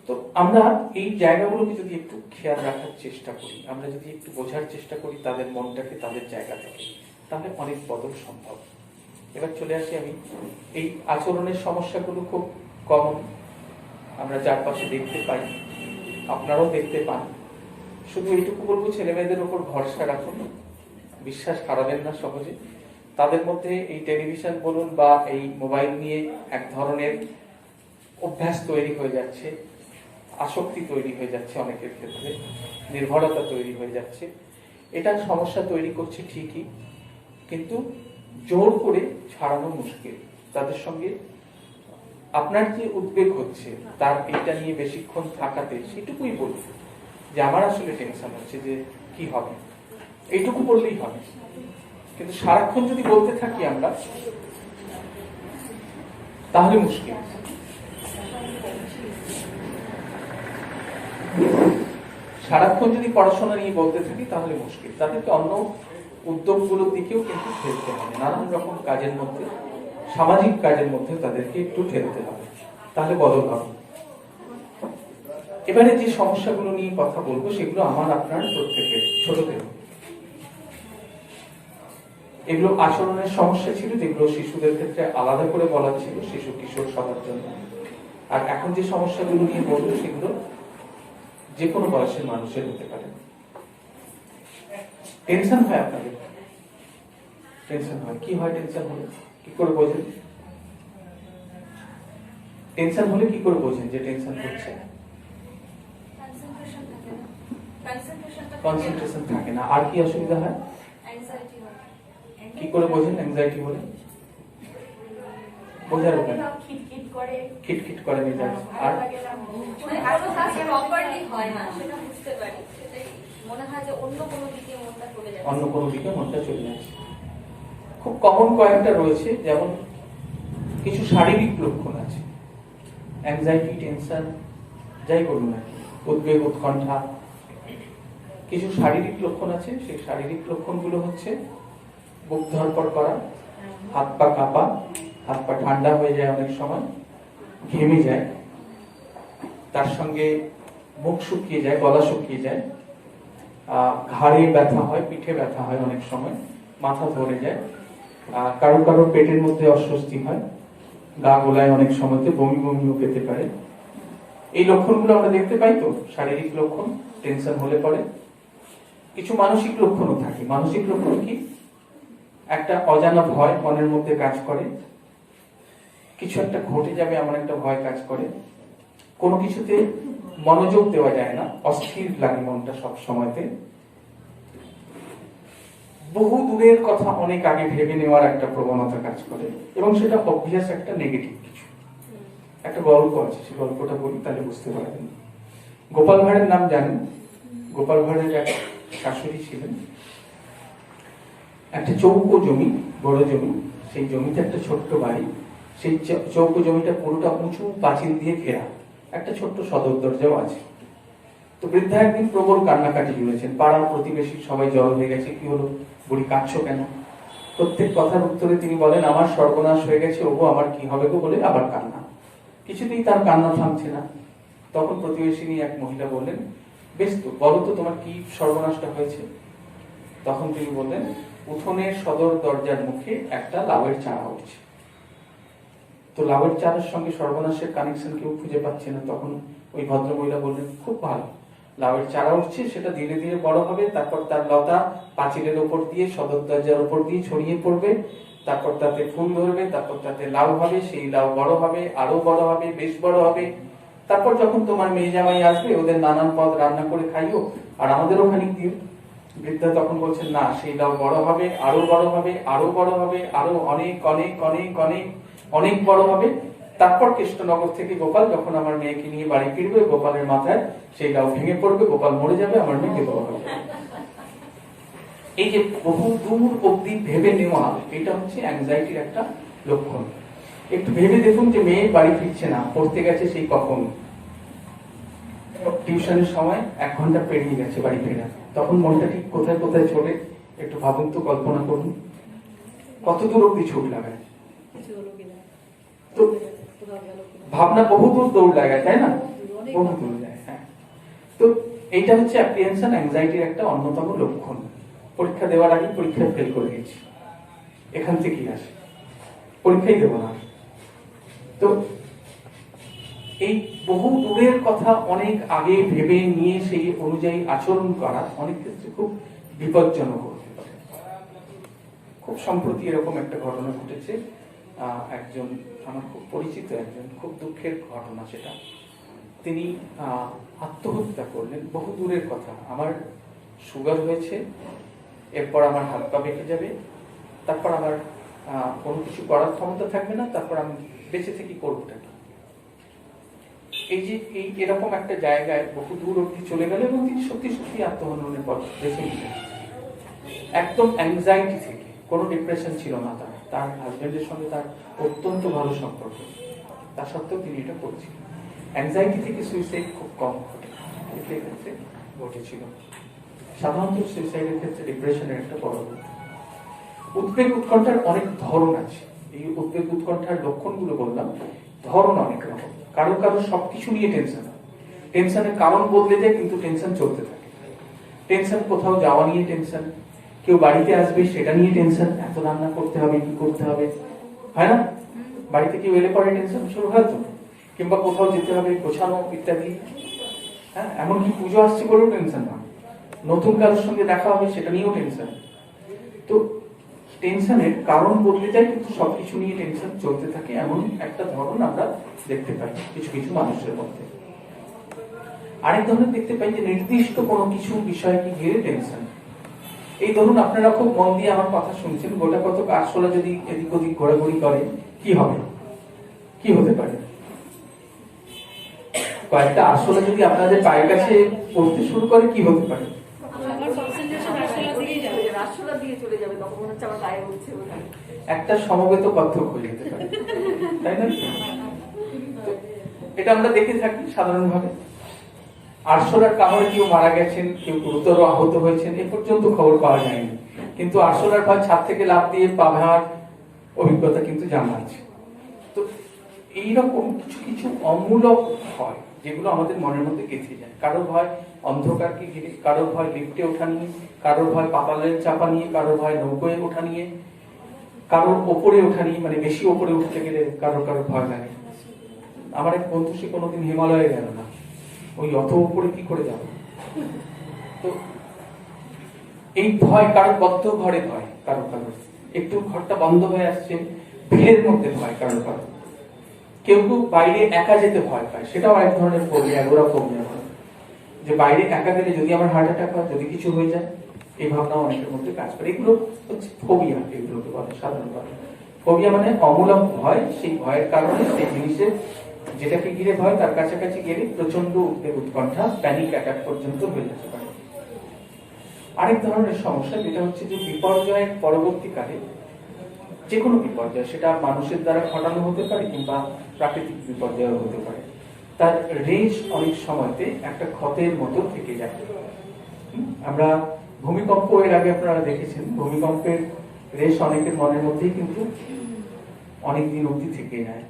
তো আমরা এই জায়গাগুলোকে যদি একটু খেয়াল রাখার চেষ্টা করি, আমরা যদি একটু বোঝার চেষ্টা করি তাদের মনটাকে তাদের জায়গা থেকে, তাহলে অনেক বদল সম্ভব। এবার চলে আসি আমি, এই আচরণের সমস্যাগুলো খুব কমন, আমরা চারপাশে দেখতে পাই, আপনারাও দেখতে পান। শুধু এইটুকু বলবো, ছেলে মেয়েদের উপর ভরসা রাখুন, বিশ্বাস হারাবেন না সহজে। তাদের মধ্যে এই টেলিভিশন বলুন বা এই মোবাইল নিয়ে এক ধরনের অভ্যাস তৈরি হয়ে যাচ্ছে, আসক্তি তৈরি হয়ে যাচ্ছে, অনেকের ক্ষেত্রে নির্ভরতা তৈরি হয়ে যাচ্ছে। এটা সমস্যা তৈরি করছে ঠিকই, কিন্তু জোর করে ছাড়ানো মুশকিল। তাদের সঙ্গে আপনার যে উদ্বেগ হচ্ছে তার এটা নিয়ে বেশিক্ষণ থাকাতে সেটুকুই বলুন যে আমার আসলে টেনশন হচ্ছে যে কি হবে, এইটুকু বললেই হবে। কিন্তু সারাক্ষণ যদি বলতে থাকি আমরা, তাহলে মুশকিল। সারাক্ষণ যদি পড়াশোনা নিয়ে বলতে থাকি তাহলে মুশকিল। তাদেরকে অন্য উদ্যোগগুলোর দিকেও কিন্তু ঠেলতে হবে, নানান রকম কাজের মধ্যে, সামাজিক কাজের মধ্যে তাদেরকে একটু ঠেলতে হবে, তাহলে বদল হবে। এবারে যে সমস্যাগুলো নিয়ে কথা বলবো সেগুলো আমার আপনার প্রত্যেকের, ছোটদের। এগুলো আচরণের সমস্যা ছিল, যেগুলো শিশুদের ক্ষেত্রে আলাদা করে বলা ছিল শিশু কিশোর সবার জন্য। আর এখন যে সমস্যাগুলো নিয়ে বলবো সেগুলো যে কোনো বয়সের মানুষের হতে পারে। টেনশন হয় আপনাদের? টেনশন হয়, কি হয় টেনশন হলে? কি করে বোঝেন টেনশন হলে? কি করে বোঝেন যে টেনশন হচ্ছে? কনসেন্ট্রেশন থাকে না। আর কি অসুবিধা হয়? কি করে বোঝেন অ্যাংজাইটি হলে? বোঝার উপায়, খিটখিট করে মেজাজ। আর অন্য কোনো দিকে মনটা চলে যাচ্ছে। খুব কমন কয়েকটা রয়েছে, যেমন কিছু শারীরিক লক্ষণ আছে, অ্যাংজাইটি, টেনশন, যাই বলুন না, উদ্বেগ, উৎকণ্ঠা, কিছু শারীরিক লক্ষণ আছে। সেই শারীরিক লক্ষণগুলো হচ্ছে বুক ধড়ফড় করা, হাত পা কাঁপা, হাত পা ঠান্ডা হয়ে যায়, অনেক সময় ঘেমে যায়, তার সঙ্গে মুখ শুকিয়ে যায়, গলা শুকিয়ে যায়, ঘাড়ে ব্যথা হয়, পিঠে ব্যথা হয়, অনেক সময় মাথা ধরে যায়, কারো কারো পেটের মধ্যে অস্বস্তি হয়, গা গোলায়, অনেক সময়তে বমি বমিও পেতে পারে। এই লক্ষণগুলো আমরা দেখতে পাই। তো শারীরিক লক্ষণ টেনশন হলে পরে। কিছু মানসিক লক্ষণও থাকে। মানসিক লক্ষণ কি? একটা অজানা ভয় মনের মধ্যে কাজ করে, কিছু একটা ঘটে যাবে এমন একটা ভয় কাজ করে, কোনো কিছুতে মনোযোগ দেওয়া যায় না, অস্থির লাগে মনটা সব সময়তে, বহু দূরের কথা অনেক আগে ভেবে নেওয়ার একটা প্রবণতা কাজ করে, এবং সেটা অবভিয়াস একটা নেগেটিভ কিছু। একটা গল্প আছে, সেই গল্পটা বলি তাহলে বুঝতে পারবেন। গোপাল ভাঁড়ের নাম জানেন? গোপাল ভাঁড়ের এক শাশুড়ি ছিলেন, একটা চৌকো জমি, বড় জমি, সেই জমিতে একটা ছোট্ট বাড়ি, সেই চৌকো জমিটা পুরোটা উঁচু পাঁচিল দিয়ে ঘেরা, একটা ছোট্ট সদর দরজাও আছে। তো বৃদ্ধা একদিন প্রবল কান্নাকাটি জুড়েছেন, পাড়ার প্রতিবেশী সবাই জড়ো হয়ে গেছে, কি হলো বুড়ি, কাঁদছো কেন? প্রত্যেক কথার উত্তরে তিনি বলেন, আমার সর্বনাশ হয়ে গেছে, ওগো আমার কি হবে গো, বলে আবার কান্না। কিছুতেই তার কান্না থামছে না। তখন প্রতিবেশিনী এক মহিলা বললেন, বেশ তো, বলো তো তোমার কি সর্বনাশটা হয়েছে? তখন তিনি বললেন, উঠোনের সদর দরজার মুখে একটা লাউয়ের চারা উঠছে। তো লাউয়ের চারার সঙ্গে সর্বনাশের কানেকশন কেউ খুঁজে পাচ্ছে না। তখন ওই ভদ্র মহিলা বললেন, খুব ভালো, লাউয়ের চারা উঠছে, সেটা ধীরে ধীরে বড় হবে, তারপর তার লতা পাঁচিলের ওপর দিয়ে, সদর দরজার ওপর দিয়ে ছড়িয়ে পড়বে, তারপর তাতে ফুল ধরবে, তারপর তাতে লাউ হবে, সেই লাউ বড় হবে, আরো বড় হবে, বেশ বড় হবে, তারপর যখন তোমার মেয়ে জামাই আসবে ওদের নানান পদ রান্না করে খাইও, আর আমাদেরও খানিক দিও। বৃদ্ধা তখন বলছেন, না, সেই লাউ বড় হবে, আরো বড় হবে, আরো বড় হবে, আরো অনেক অনেক অনেক অনেক অনেক বড় হবে, তারপর কৃষ্ণনগর থেকে গোপাল যখন আমার মেয়েকে নিয়ে বাড়ি ফিরবে, গোপালের মাথায় সেই গাও ভেঙে পড়বে, গোপাল মরে যাবে, আমার মেয়ে বিধবা হবে। এই যে বহু দূর অব্দি ভেবে নেওয়া, এটা হচ্ছে অ্যাংজাইটির একটা লক্ষণ। একটু ভেবে দেখুন যে মেয়ে বাড়ি ফিরছে না, পড়তে গেছে সেই কখন, টিউশনের সময় 1 ঘন্টা পেরিয়ে গেছে বাড়ি ফেরা, তখন মনটা ঠিক কোথায় কোথায় ছোটে, একটু ভাবুন তো, কল্পনা করুন কত দূর অব্দি ছুট লাগায়। তো ভাবনা বহু দূর দৌড় লাগায়, তাই না? বহু দূর যায়। হ্যাঁ, তো এইটা হচ্ছে অ্যাপ্রিহেনশন অ্যাংজাইটির একটা অন্যতম লক্ষণ। পরীক্ষা দেওয়ার আগে পরীক্ষায় ফেল করে গেছি, এখান থেকেই আসে, পরীক্ষাই দেব না। তো এই বহু দূরের কথা অনেক আগে ভেবে নিয়ে সেই অনুযায়ী আচরণ করা অনেক ক্ষেত্রে খুব বিপজ্জনক হতে পারে। খুব সম্প্রতি এরকম একটা ঘটনা ঘটেছে, একজন আমার খুব পরিচিত একজন, খুব দুঃখের ঘটনা সেটা। তিনি আত্মহত্যা করলেন। বহু দূরের কথা, আমার সুগার হয়েছে, এরপর আমার হাত পা বেঁকে যাবে, তারপর আমার কোনো কিছু করার ক্ষমতা থাকবে না, তারপর আমি বেঁচে থেকে করবোটা কি? এই যে এরকম একটা জায়গায় বহু দূর অব্দি চলে গেল এবং তিনি সত্যি সত্যি আত্মহননের পথ বেছে নিলেন। একদম অ্যাংজাইটি থেকে, কোনো ডিপ্রেশন ছিল না তার, তার হাজবেন্ডের সঙ্গে তার অত্যন্ত ভালো সম্পর্ক, তা সত্ত্বেও তিনি এটা করছিলেন। অ্যাংজাইটি থেকে সুইসাইড খুব কম ঘটে, ক্ষেত্রে ঘটেছিল। সাধারণত সুইসাইডের ক্ষেত্রে ডিপ্রেশনের একটা বড় উদ্বেগ উৎকণ্ঠার অনেক ধরন আছে। এই উদ্বেগ উৎকণ্ঠার লক্ষণগুলো বললাম, ধরন অনেক রকম। কারো কারো সবকিছু নিয়ে টেনশন, টেনশনের কারণ বদলে যায় কিন্তু টেনশন চলতে থাকে। টেনশন কোথাও যাওয়া নিয়ে টেনশন, কেউ বাড়িতে আসবে সেটা নিয়ে টেনশন, এত রান্না করতে হবে, কি করতে হবে, হয় না? বাড়িতে কেউ এলে পরে টেনশন শুরু হয় তো, কিংবা কোথাও যেতে হবে, গোছানো ইত্যাদি। হ্যাঁ, এমনকি পুজো আসছে বলেও টেনশন না, নতুন কারোর সঙ্গে দেখা হবে সেটা নিয়েও টেনশন। তো টেনশনের কারণ বদলে যায় কিন্তু সবকিছু নিয়ে টেনশন চলতে থাকে, এমন একটা ধরন আমরা দেখতে পাই কিছু কিছু মানুষের মধ্যে। আরেক ধরনের দেখতে পাই যে নির্দিষ্ট কোনো কিছু বিষয়কে ঘিরে টেনশন। এই ধরুন আপনারা খুব মন দিয়ে আমার কথা শুনছেন, গোটা কত আরশোলা যদি এদিক ওদিক ঘোরাঘুরি করে কি হবে, কি হতে পারে? কয়েকটা আরশোলা যদি আপনাদের পায়ের কাছে পড়তে শুরু করে কি হতে পারে? একটা সমবেত কত্থক হয়ে যেতে পারে, তাই না? এটা আমরা দেখে থাকি সাধারণভাবে। আরশোলার কামড়ে কেউ মারা গেছেন, কেউ গুরুতর আহত হয়েছেন, এ পর্যন্ত খবর পাওয়া যায়নি, কিন্তু আরশোলার ভয় ছাদ থেকে লাফ দিয়ে পা ভাঙার অভিজ্ঞতা কিন্তু জানা আছে। তো এইরকম কিছু কিছু অমূলক ভয় যেগুলো আমাদের মনের মধ্যে গেঁথে যায়। কারো ভয় অন্ধকারকে ঘিরে, কারো ভয় লিফটে ওঠা নিয়ে, কারো ভয় পাতালের চাপা নিয়ে, কারো ভয় নৌকোয় ওঠা নিয়ে, কারোর ওপরে ওঠা নিয়ে, মানে বেশি ওপরে উঠতে গেলে কারো কারো ভয় লাগে। আমার এক বন্ধু, সে কোনোদিন হিমালয়ে গেল না, ওই অত উপরে কি করে যাবে? তো এই ভয়, কারো বদ্ধ ঘরে ভয়, কারো কারো একটু ঘরটা বন্ধ হয়ে আসছে, ভিড়ের মধ্যে ভয় কারো কারো, কেউ কেউ বাইরে একা যেতে ভয় পায়, সেটাও এক ধরনের ফোবিয়া, ওরা ফোবিয়া, যে বাইরে একা গেলে যদি আমার হার্ট অ্যাটাক হয়, যদি কিছু হয়ে যায়, এই ভাবনা অনেকের মধ্যে কাজ করে। এগুলো হচ্ছে ফোবিয়া, এগুলোকে বলে সাধারণভাবে। ফোবিয়া মানে অমূলক ভয়, সেই ভয়ের কারণে সেই জিনিসের যেটাকে ঘিরে ভয় তার কাছাকাছি গেলে প্রচন্ড উদ্বেগ উৎকণ্ঠা, প্যানিক অ্যাটাক পর্যন্ত হয়ে যেতে পারে। আরেক ধরনের সমস্যা যেটা হচ্ছে যে বিপর্যয়ের পরবর্তীকালে, যে কোনো বিপর্যয়, সেটা মানুষের দ্বারা ঘটানো হতে পারে কিংবা প্রাকৃতিক বিপর্যয় হতে পারে, তার রেঞ্জ অনেক সময়তে একটা ক্ষতের মতো থেকে যায়। আমরা ভূমিকম্প এর আগে আপনারা দেখেছেন, ভূমিকম্পের রেশ অনেকের মনের মধ্যেই কিন্তু অনেকদিন অবধি থেকে যায়।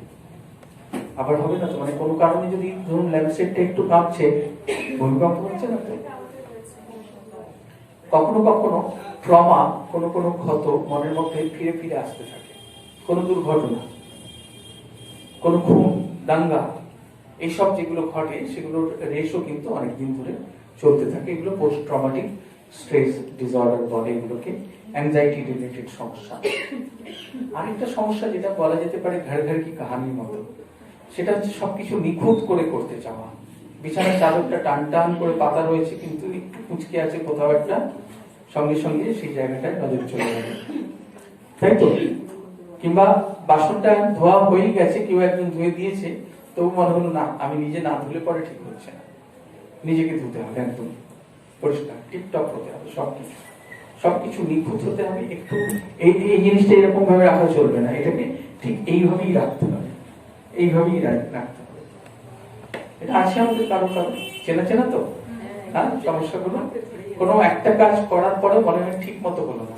আবার হবে না তো, মানে কোনো কারণে যদি ধরুন ল্যাম্পশেডটা একটু কাঁপছে, ভূমিকম্প হচ্ছে না তো। কখনো কখনো ট্রমা, কোনো কোনো ক্ষত মনের মধ্যে ফিরে ফিরে আসতে থাকে। কোনো দুর্ঘটনা, কোনো খুন, দাঙ্গা, এইসব যেগুলো ঘটে সেগুলোর রেশও কিন্তু অনেকদিন ধরে চলতে থাকে। এগুলো পোস্ট ট্রমাটিক স্ট্রেস ডিসঅর্ডার বলে এগুলোকে, অ্যাংজাইটি রিলেটেড সমস্যা। আরেকটা সমস্যা যেটা বলা যেতে পারে ঘর ঘর কি কাহানির মতো, সেটা হচ্ছে সবকিছু নিখুঁত করে করতে চাওয়া। বিছানার চাদরটা টান টান করে পাতা রয়েছে কিন্তু একটু কুচকে আছে কোথাও একটা, সঙ্গে সঙ্গে সেই জায়গাটায় নজর চলে যাবে, তাই তো? কিংবা বাসনটা ধোয়া হয়ে গেছে, কেউ একজন ধুয়ে দিয়েছে, তবু মনে হলো না আমি নিজে না ধুলে পরে ঠিক হচ্ছে না, নিজেকে ধুতে হবে, একদম পরিষ্কার টিপটপ হতে হবে, সবকিছু নিখুঁত হতে হবে। একটু এই এই জিনিসটা এরকম ভাবে রাখা চলবে না, এটাকে ঠিক এইভাবেই রাখতে হবে, এইভাবেই রাখতে হবে। এটা আছে আমাদের কারো কারো চেনা চেনা তো, হ্যাঁ, সমস্যাগুলো কোনো একটা কাজ করার পরে মনে হয় ঠিক মতো হলো না,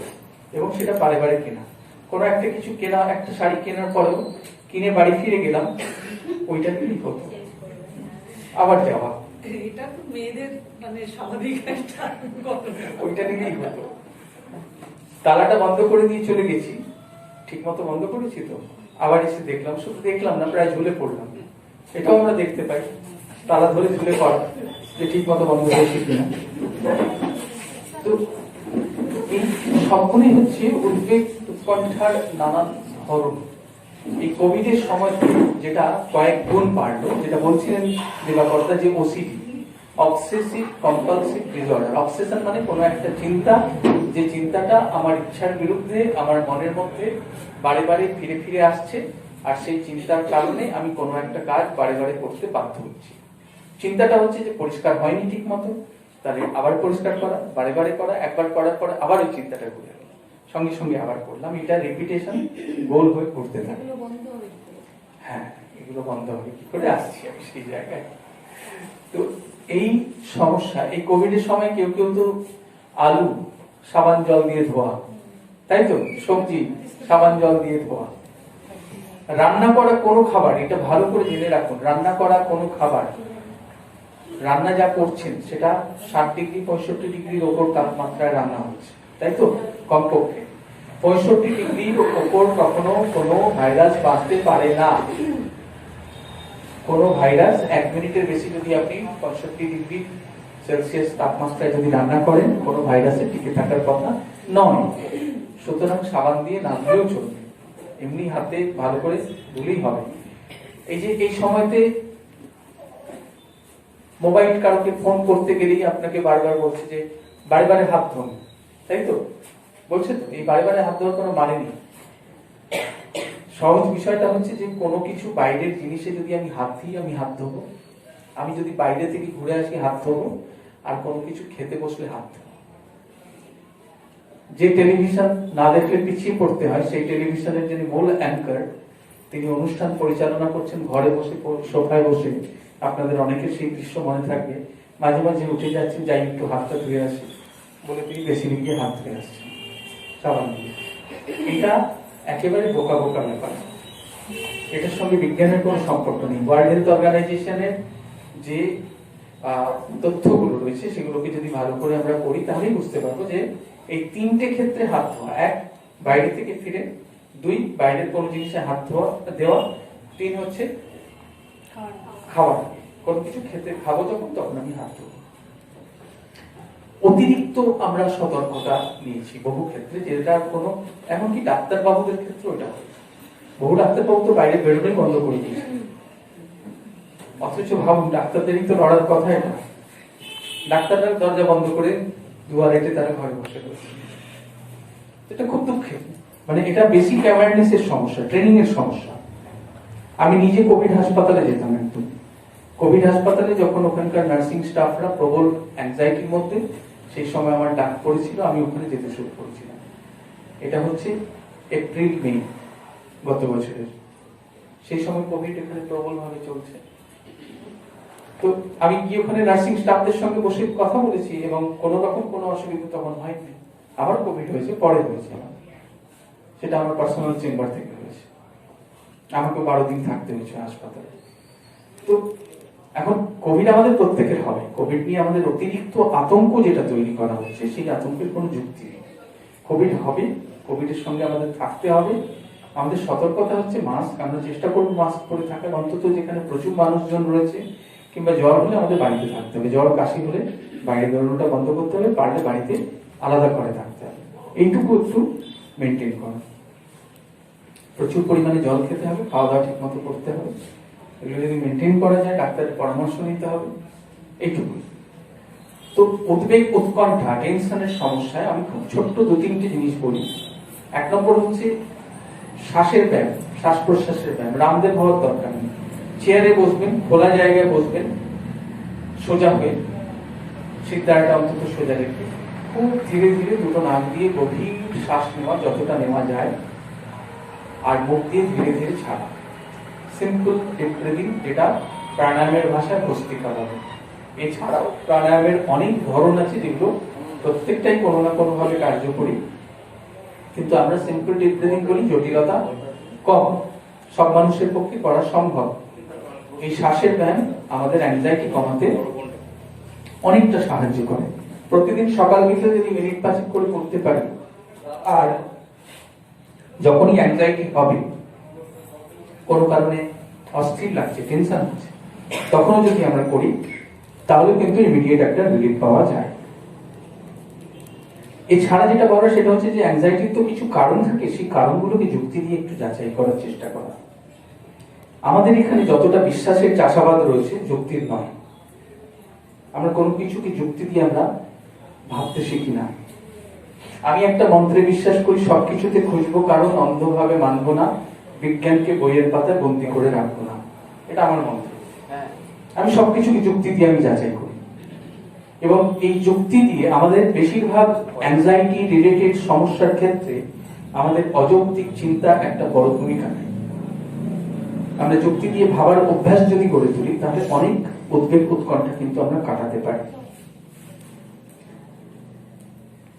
এবং সেটা বারে বারে কেনা, কোনো একটা কিছু কেনা, একটা শাড়ি কেনার পরেও কিনে বাড়ি ফিরে গেলাম, ওইটা নিয়েই হতো, আবার যাওয়া, এটা তো মেয়েদের মানে স্বাভাবিক একটা ঘটনা। ওইটা নিয়েই হতো। তালাটা বন্ধ করে দিয়ে চলে গেছি, ঠিক মতো বন্ধ করেছি তো, আবার এসে দেখলাম, শুধু দেখলাম না, প্রায় ঝুলে পড়লাম। এটাও আমরা দেখতে পাই, তালা ধরে ঝুলে পড়া, যে ঠিক মতো বন্ধ করেছি কিনা। তো এই সবগুলোই হচ্ছে উদ্বেগ উৎকণ্ঠার নানান ধরন। এই কোভিড এর সময় যেটা কয়েক গুণ বাড়লো, যেটা বলছিলেন দিবাকর্তা, যে OCD, obsessive compulsive disorder. Obsession মানে কোনো একটা চিন্তা, যে চিন্তাটা আমার ইচ্ছার বিরুদ্ধে আমার মনের মধ্যে বারে বারে ফিরে ফিরে আসছে, আর সেই চিন্তার কারণে আমি কোনো একটা কাজ বারে বারে করতে বাধ্য হচ্ছি। চিন্তাটা হচ্ছে যে পরিষ্কার হয়নি ঠিক মতো, তাহলে আবার পরিষ্কার করা, বারে বারে করা, একবার করার পরে আবার ওই চিন্তাটা ঘুরে গেল, সঙ্গে সঙ্গে আবার করলাম, এটা রেপিটেশন গোল হয়ে ঘুরতে থাকে। হ্যাঁ, এগুলো বন্ধ হবে কি করে, আসছি আমি সেই জায়গায়। তো এই সমস্যা, এই কোভিড এর সময় কেউ কেউ তো আলু সাবান জল দিয়ে ধোয়া, তাই তো, সবজি সাবান জল দিয়ে ধোয়া, রান্না করা কোনো খাবার, এটা ভালো করে জেনে রাখুন, রান্না করা কোনো খাবার, রান্না যা করছেন সেটা 60 ডিগ্রি 65 ডিগ্রির ওপর তাপমাত্রায় রান্না হচ্ছে, তাই তো, কমপক্ষে 65 ডিগ্রির ওপর কখনো কোনো ভাইরাস বাঁচতে পারে না। কোনো ভাইরাস 1 মিনিটের বেশি যদি আপনি 65 ডিগ্রি সেলসিয়াস তাপমাত্রায় যদি রান্না করেন, কোনো ভাইরাসের টিকে থাকার কথা নয়। সুতরাং সাবান দিয়ে না ধুলেও চলবে, এমনি হাতে ভালো করে ধুলেই হবে। এই যে এই সময়তে মোবাইল কারোকে ফোন করতে গেলেই আপনাকে বারবার বলছে যে বারে বারে হাত ধোন, তাই তো, বলছে তো, এই বারে বারে হাত ধোয়ার কোনো মানে নেই। সহজ বিষয়টা হচ্ছে যে কোনো কিছু বাইরের জিনিসে যদি আমি হাত দিই, আমি হাত ধোবো, আমি যদি বাইরে থেকে ঘুরে আসি হাত ধোবো, আর কোনো কিছু খেতে বসলে হাত ধোবো। যে টেলিভিশন না দেখলে পিছিয়ে পড়তে হয়, সেই টেলিভিশনের যিনি মূল অ্যাঙ্কার, তিনি অনুষ্ঠান পরিচালনা করছেন ঘরে বসে, সোফায় বসে, আপনাদের অনেকের সেই দৃশ্য মনে থাকবে, মাঝে মাঝে উঠে যাচ্ছেন, যাই একটু হাতটা ধুয়ে আসি বলে তিনি বেসিনে গিয়ে হাত ধুয়ে আসছেন সাবান দিয়ে। এটা একেবারে বোকা বোকা ব্যাপার, এটার সঙ্গে বিজ্ঞানের কোনো সম্পর্ক নেই। ওয়ার্ল্ড হেলথ অর্গানাইজেশনের যে তথ্যগুলো রয়েছে, সেগুলোকে যদি ভালো করে আমরা পড়ি, তাহলেই বুঝতে পারবো যে এই 3টে ক্ষেত্রে হাত ধোয়া, 1 বাইরে থেকে ফিরে, 2 বাইরের কোনো জিনিসে হাত ধোয়া দেওয়া, 3 হচ্ছে খাওয়া, কোনো কিছু খেতে খাবো যখন, তখন আমি হাত ধোবো। অতিরিক্ত আমরা সতর্কতা নিয়েছি বহু ক্ষেত্রে, যেটা কোনো, এমনকি ডাক্তার বাবুদের ক্ষেত্রে ওটা বহু ডাক্তার বাবু তো বাইরে বেরোনোই বন্ধ করে দিয়েছে, অথচ ভাবুন ডাক্তারদেরই তো লড়ার কথা, এটা ডাক্তাররা দরজা বন্ধ করে দুয়ারেতে তারা ঘরে বসে রয়েছে। এটা খুব দুঃখের, মানে এটা বেসিক অ্যাওয়ারনেস এর সমস্যা, ট্রেনিং এর সমস্যা। আমি নিজে কোভিড হাসপাতালে যেতাম, একদম কোভিড হাসপাতালে, যখন ওখানকার নার্সিং স্টাফরা প্রবল অ্যাংজাইটির মধ্যে, সেই সময় আমার ডাক পড়েছিল, আমি ওখানে যেতে শুরু করেছিলাম। এটা হচ্ছে এপ্রিল মে গত বছরের, সেই সময় কোভিড এখানে প্রবল ভাবে চলছে। তো আমি গিয়ে ওখানে নার্সিং স্টাফদের সঙ্গে বসে কথা বলেছি, এবং কোন রকম কোনো অসুবিধা তখন হয়নি। আবার কোভিড হয়েছে, পরে হয়েছে, সেটা আমার পার্সোনাল চেম্বার থেকে হয়েছে, আমাকে 12 দিন থাকতে হয়েছে হাসপাতালে। তো এখন কোভিড আমাদের প্রত্যেকের হবে, কোভিড নিয়ে আমাদের অতিরিক্ত আতঙ্ক যেটা তৈরি করা হচ্ছে, সেই আতঙ্কের কোনো যুক্তি নেই। কোভিড হবে, কোভিডের সঙ্গে আমাদের থাকতে হবে। আমাদের সতর্কতা হচ্ছে মাস্ক, আমরা চেষ্টা করবো মাস্ক পরে থাকার, অন্তত যেখানে প্রচুর মানুষজন রয়েছে, কিংবা জ্বর হলে আমাদের বাড়িতে থাকতে হবে, জ্বর কাশি হলে বাইরে বেরোনোটা বন্ধ করতে হবে, পারলে বাড়িতে আলাদা করে থাকতে হবে, এইটুকু একটু মেনটেন করা। প্রচুর পরিমাণে জল খেতে হবে, খাওয়া দাওয়া ঠিক মতো করতে হবে, এগুলো যদি মেনটেন করা যায়, ডাক্তারের পরামর্শ নিতে হবে, এইটুকু। তো উদ্বেগ উৎকণ্ঠা টেনশনের সমস্যায় আমি খুব ছোট্ট 2-3টে জিনিস বলি। 1 নম্বর হচ্ছে শ্বাসের ব্যায়াম, শ্বাস প্রশ্বাসের ব্যায়াম, রামদেব হওয়ার দরকার নেই। চেয়ারে বসবেন, খোলা জায়গায় বসবেন, সোজা হয়ে সিদ্ধাটা অন্তত সোজা রেখে খুব ধীরে ধীরে দুটো নাক দিয়ে গভীর শ্বাস নেওয়া যতটা নেওয়া যায়, আর মুখ দিয়ে ধীরে ধীরে ছাড়া। সিম্পল ডিপ ব্রিদিং, যেটা প্রাণায়ামের ভাষায় ভস্ত্রিকা বলে। এছাড়াও প্রাণায়ামের অনেক ধরন আছে, যেগুলো প্রত্যেকটাই কোনো না কোনো ভাবে কার্যকরী, কিন্তু আমরা সিম্পল ডিপ ব্রিদিং বলি, জটিলতা কম, সব মানুষের পক্ষে করা সম্ভব। এই শ্বাসের ব্যায়াম আমাদের অ্যাংজাইটি কমাতে অনেকটা সাহায্য করে। প্রতিদিন সকাল বিকেলে যদি মিনিট 5 করে করতে পারি, আর যখনই অ্যাংজাইটি হবে, কোনো কারণে অস্থির লাগছে, টেনশন হচ্ছে, তখনও যদি আমরা করি, তাহলে কিন্তু ইমিডিয়েট একটা রিলিফ পাওয়া যায়। এছাড়া যেটা বলা সেটা হচ্ছে যে অ্যাংজাইটির তো কিছু কারণ থাকে, সেই কারণগুলোকে যুক্তি দিয়ে একটু যাচাই করার চেষ্টা করা। আমাদের এখানে যতটা বিশ্বাসের চাষাবাদ রয়েছে, যুক্তির নয়। আমরা কোনো কিছুকে যুক্তি দিয়ে আমরা ভাবতে শিখি না। আমি একটা মন্ত্রে বিশ্বাস করি, সবকিছুতে খুঁজবো কারণ, অন্ধভাবে মানবো না, বিজ্ঞানকে বইয়ের পাতায় বন্দি করে রাখবো না। এটা আমার মন্ত্র। আমি সবকিছুকে যুক্তি দিয়ে আমি যাচাই করি, এবং এই যুক্তি দিয়ে আমাদের বেশিরভাগ অ্যাংজাইটি রিলেটেড সমস্যার ক্ষেত্রে আমাদের অযৌক্তিক চিন্তা একটা বড় ভূমিকা নেয়। আমরা যুক্তি দিয়ে ভাবার অভ্যাস যদি গড়ে তুলি, তাহলে অনেক উদ্বেগ উৎকণ্ঠা কিন্তু আমরা কাটাতে পারি।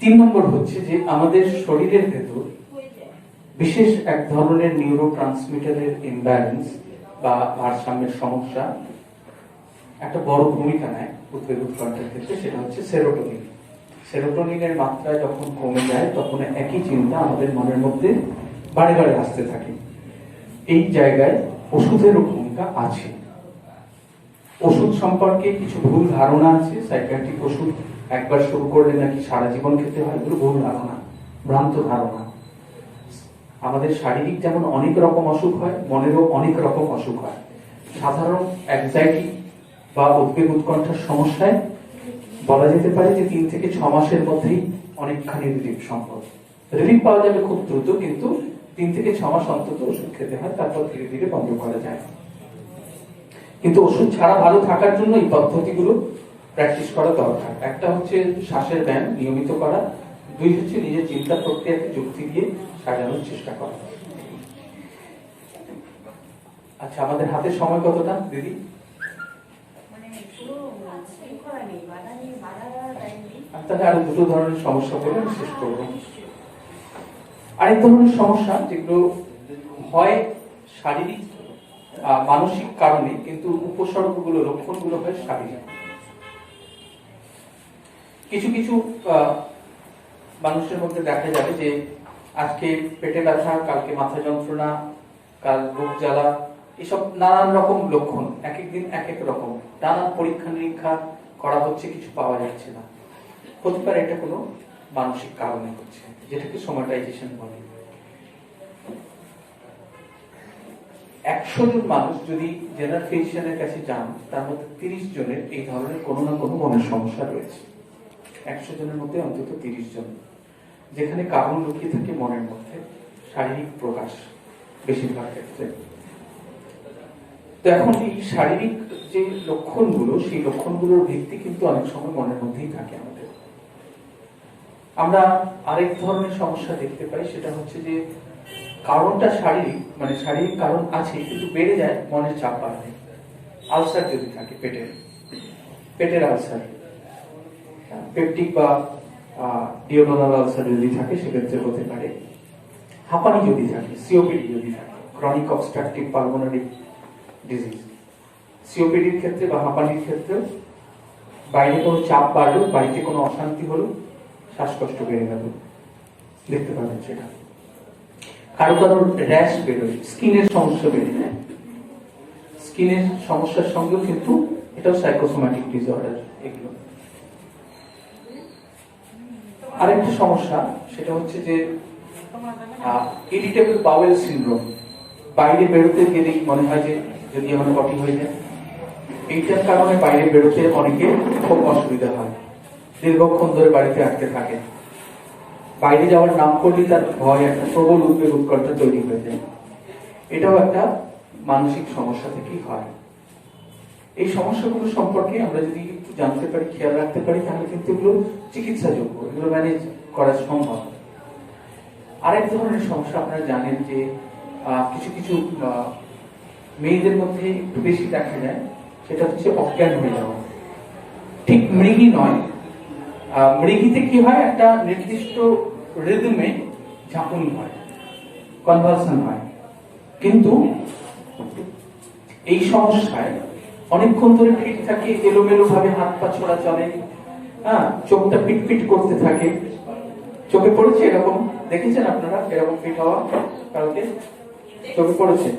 3 নম্বর হচ্ছে যে আমাদের শরীরের ভেতর বিশেষ এক ধরনের নিউরো ট্রান্সমিটারের ইমব্যালেন্স বা ভারসাম্যের সমস্যা একটা বড় ভূমিকা নেয় উদ্বেগ উৎকণ্ঠার ক্ষেত্রে, সেটা হচ্ছে সেরোটোনিন। সেরোটোনিনের মাত্রা যখন কমে যায়, তখন একই চিন্তা আমাদের মনের মধ্যে বারে বারে আসতে থাকে। এই জায়গায় ওষুধেরও ভূমিকা আছে। ওষুধ সম্পর্কে কিছু ভুল ধারণা আছে। সাইকিয়াট্রিক ওষুধ একবার শুরু করলে নাকি সারা জীবন খেতে হয়, এগুলো ভুল ধারণা, ভ্রান্ত ধারণা। আমাদের শারীরিক যেমন অনেক রকম অসুখ হয়, মনেরও অনেক রকম অসুখ হয়। সাধারণ অ্যাংজাইটি বা উদ্বেগ উৎকণ্ঠার সমস্যায় বলা যেতে পারে যে 3 থেকে 6 মাসের মধ্যেই অনেকখানি রিলিফ সম্ভব। রিলিফ পাওয়া যাবে খুব দ্রুত, কিন্তু 3 থেকে 6 মাস অন্তত ওষুধ খেতে হয়, তারপর ধীরে ধীরে বন্ধ করা যায়। কিন্তু ওষুধ ছাড়া ভালো থাকার জন্য এই পদ্ধতিগুলো প্র্যাকটিস করা দরকার। একটা হচ্ছে শ্বাসের ব্যায়াম নিয়মিত করা, 2 হচ্ছে নিজের চিন্তা প্রক্রিয়াকে যুক্তি দিয়ে সাজানোর চেষ্টা করা। আচ্ছা, আমাদের হাতে সময় কতটা দিদি? তাহলে আরো 2 ধরনের সমস্যা বলে আমি শেষ করবো। আরেক ধরনের সমস্যা, যেগুলো হয় শারীরিক মানসিক কারণে, কিন্তু উপসর্গগুলো, লক্ষণগুলো হয় শারীরিক। কিছু কিছু মানুষের মধ্যে দেখা যাবে যে আজকে পেটে ব্যথা, কালকে মাথা যন্ত্রণা, কাল বুক জ্বালা, এসব নানান রকম লক্ষণ, এক এক দিন এক এক রকম। নানান পরীক্ষা নিরীক্ষা করা হচ্ছে, কিছু পাওয়া যাচ্ছে না। হতে পারে এটা কোনো মানসিক কারণে হচ্ছে, যেটাকে সোমাটাইজেশন বলে। 100 জন মানুষ যদি জেনারেল ফিজিশিয়ানের কাছে যান, তার মধ্যে 30 জনের এই ধরনের কোনো না কোনো মনের সমস্যা রয়েছে। 100 জনের মধ্যে অন্তত 30 জন, যেখানে কারণ লুকিয়ে থাকে মনের মধ্যে, শারীরিক প্রকাশ বেশিরভাগ ক্ষেত্রে। তো এখন এই শারীরিক যে লক্ষণগুলো, সেই লক্ষণগুলোর ভিত্তি কিন্তু অনেক সময় মনের মধ্যেই থাকে আমাদের। আমরা আরেক ধরনের সমস্যা দেখতে পাই, সেটা হচ্ছে যে কারণটা শারীরিক, মানে শারীরিক কারণ আছে, কিন্তু বেড়ে যায় মনের চাপ বাড়লে। আলসার যদি থাকে, পেটের আলসার, পেপটিক বা ডিওডোনাল আলসার যদি থাকে, সেক্ষেত্রে হতে পারে। হাঁপানি যদি থাকে, সিওপিডি যদি থাকে, ক্রনিক অবস্ট্রাকটিভ পালমোনারি ডিজিজ, সিওপিডির ক্ষেত্রে বা হাঁপানির ক্ষেত্রে বাইরে কোনো চাপ বাড়লো, বাড়িতে কোনো অশান্তি হলো, শ্বাসকষ্ট বেড়ে গেল, দেখতে পাবেন সেটা। কারো কারোর র্যাশ বেরোয়, স্কিনের সমস্যা বেড়ে যায়। স্কিনের সমস্যার সঙ্গেও কিন্তু এটাও সাইকোসোম্যাটিক ডিসঅর্ডার। এগুলো আরেকটা সমস্যা, সেটা হচ্ছে যে ইরিটেবল বাওয়েল সিনড্রোম। বাইরে বেরোতে গেলেই মনে হয় যে যদি আমার পটি হয়ে যায়। এইটার কারণে বাইরে বেরোতে অনেকে খুব অসুবিধা হয়, দীর্ঘক্ষণ ধরে বাড়িতে আটকে থাকে। বাইরে যাওয়ার নাম করলে তার ভয়, একটা প্রবল উদ্বেগ উৎকণ্ঠা তৈরি হয়ে যায়। এটাও একটা মানসিক সমস্যা থেকেই হয়। এই সমস্যাগুলো সম্পর্কে আমরা যদি একটু জানতে পারি, খেয়াল রাখতে পারি, তাহলে কিন্তু এগুলো চিকিৎসাযোগ্য, এগুলো ম্যানেজ করা সম্ভব। আরেক ধরনের সমস্যা আপনারা জানেন যে কিছু কিছু মেয়েদের মধ্যে একটু বেশি দেখা যায়, সেটা হচ্ছে অজ্ঞান হয়ে যাওয়া। ঠিক মৃগী নয়, মৃগীতে কি হয়, একটা নির্দিষ্ট রিদমে ঝাঁকুনি হয়, কনভালশন হয়, কিন্তু এই সমস্যায় অনেকক্ষণ ধরে ফিট থাকে, এলোমেলো ভাবে হাত পা ছোড়া চলে, হ্যাঁ, চোখটা পিটপিট করতে থাকে। চোখে পড়েছে এরকম, দেখেছেন আপনারা এরকম ফিট হওয়া কালকে চোখে পড়েছে?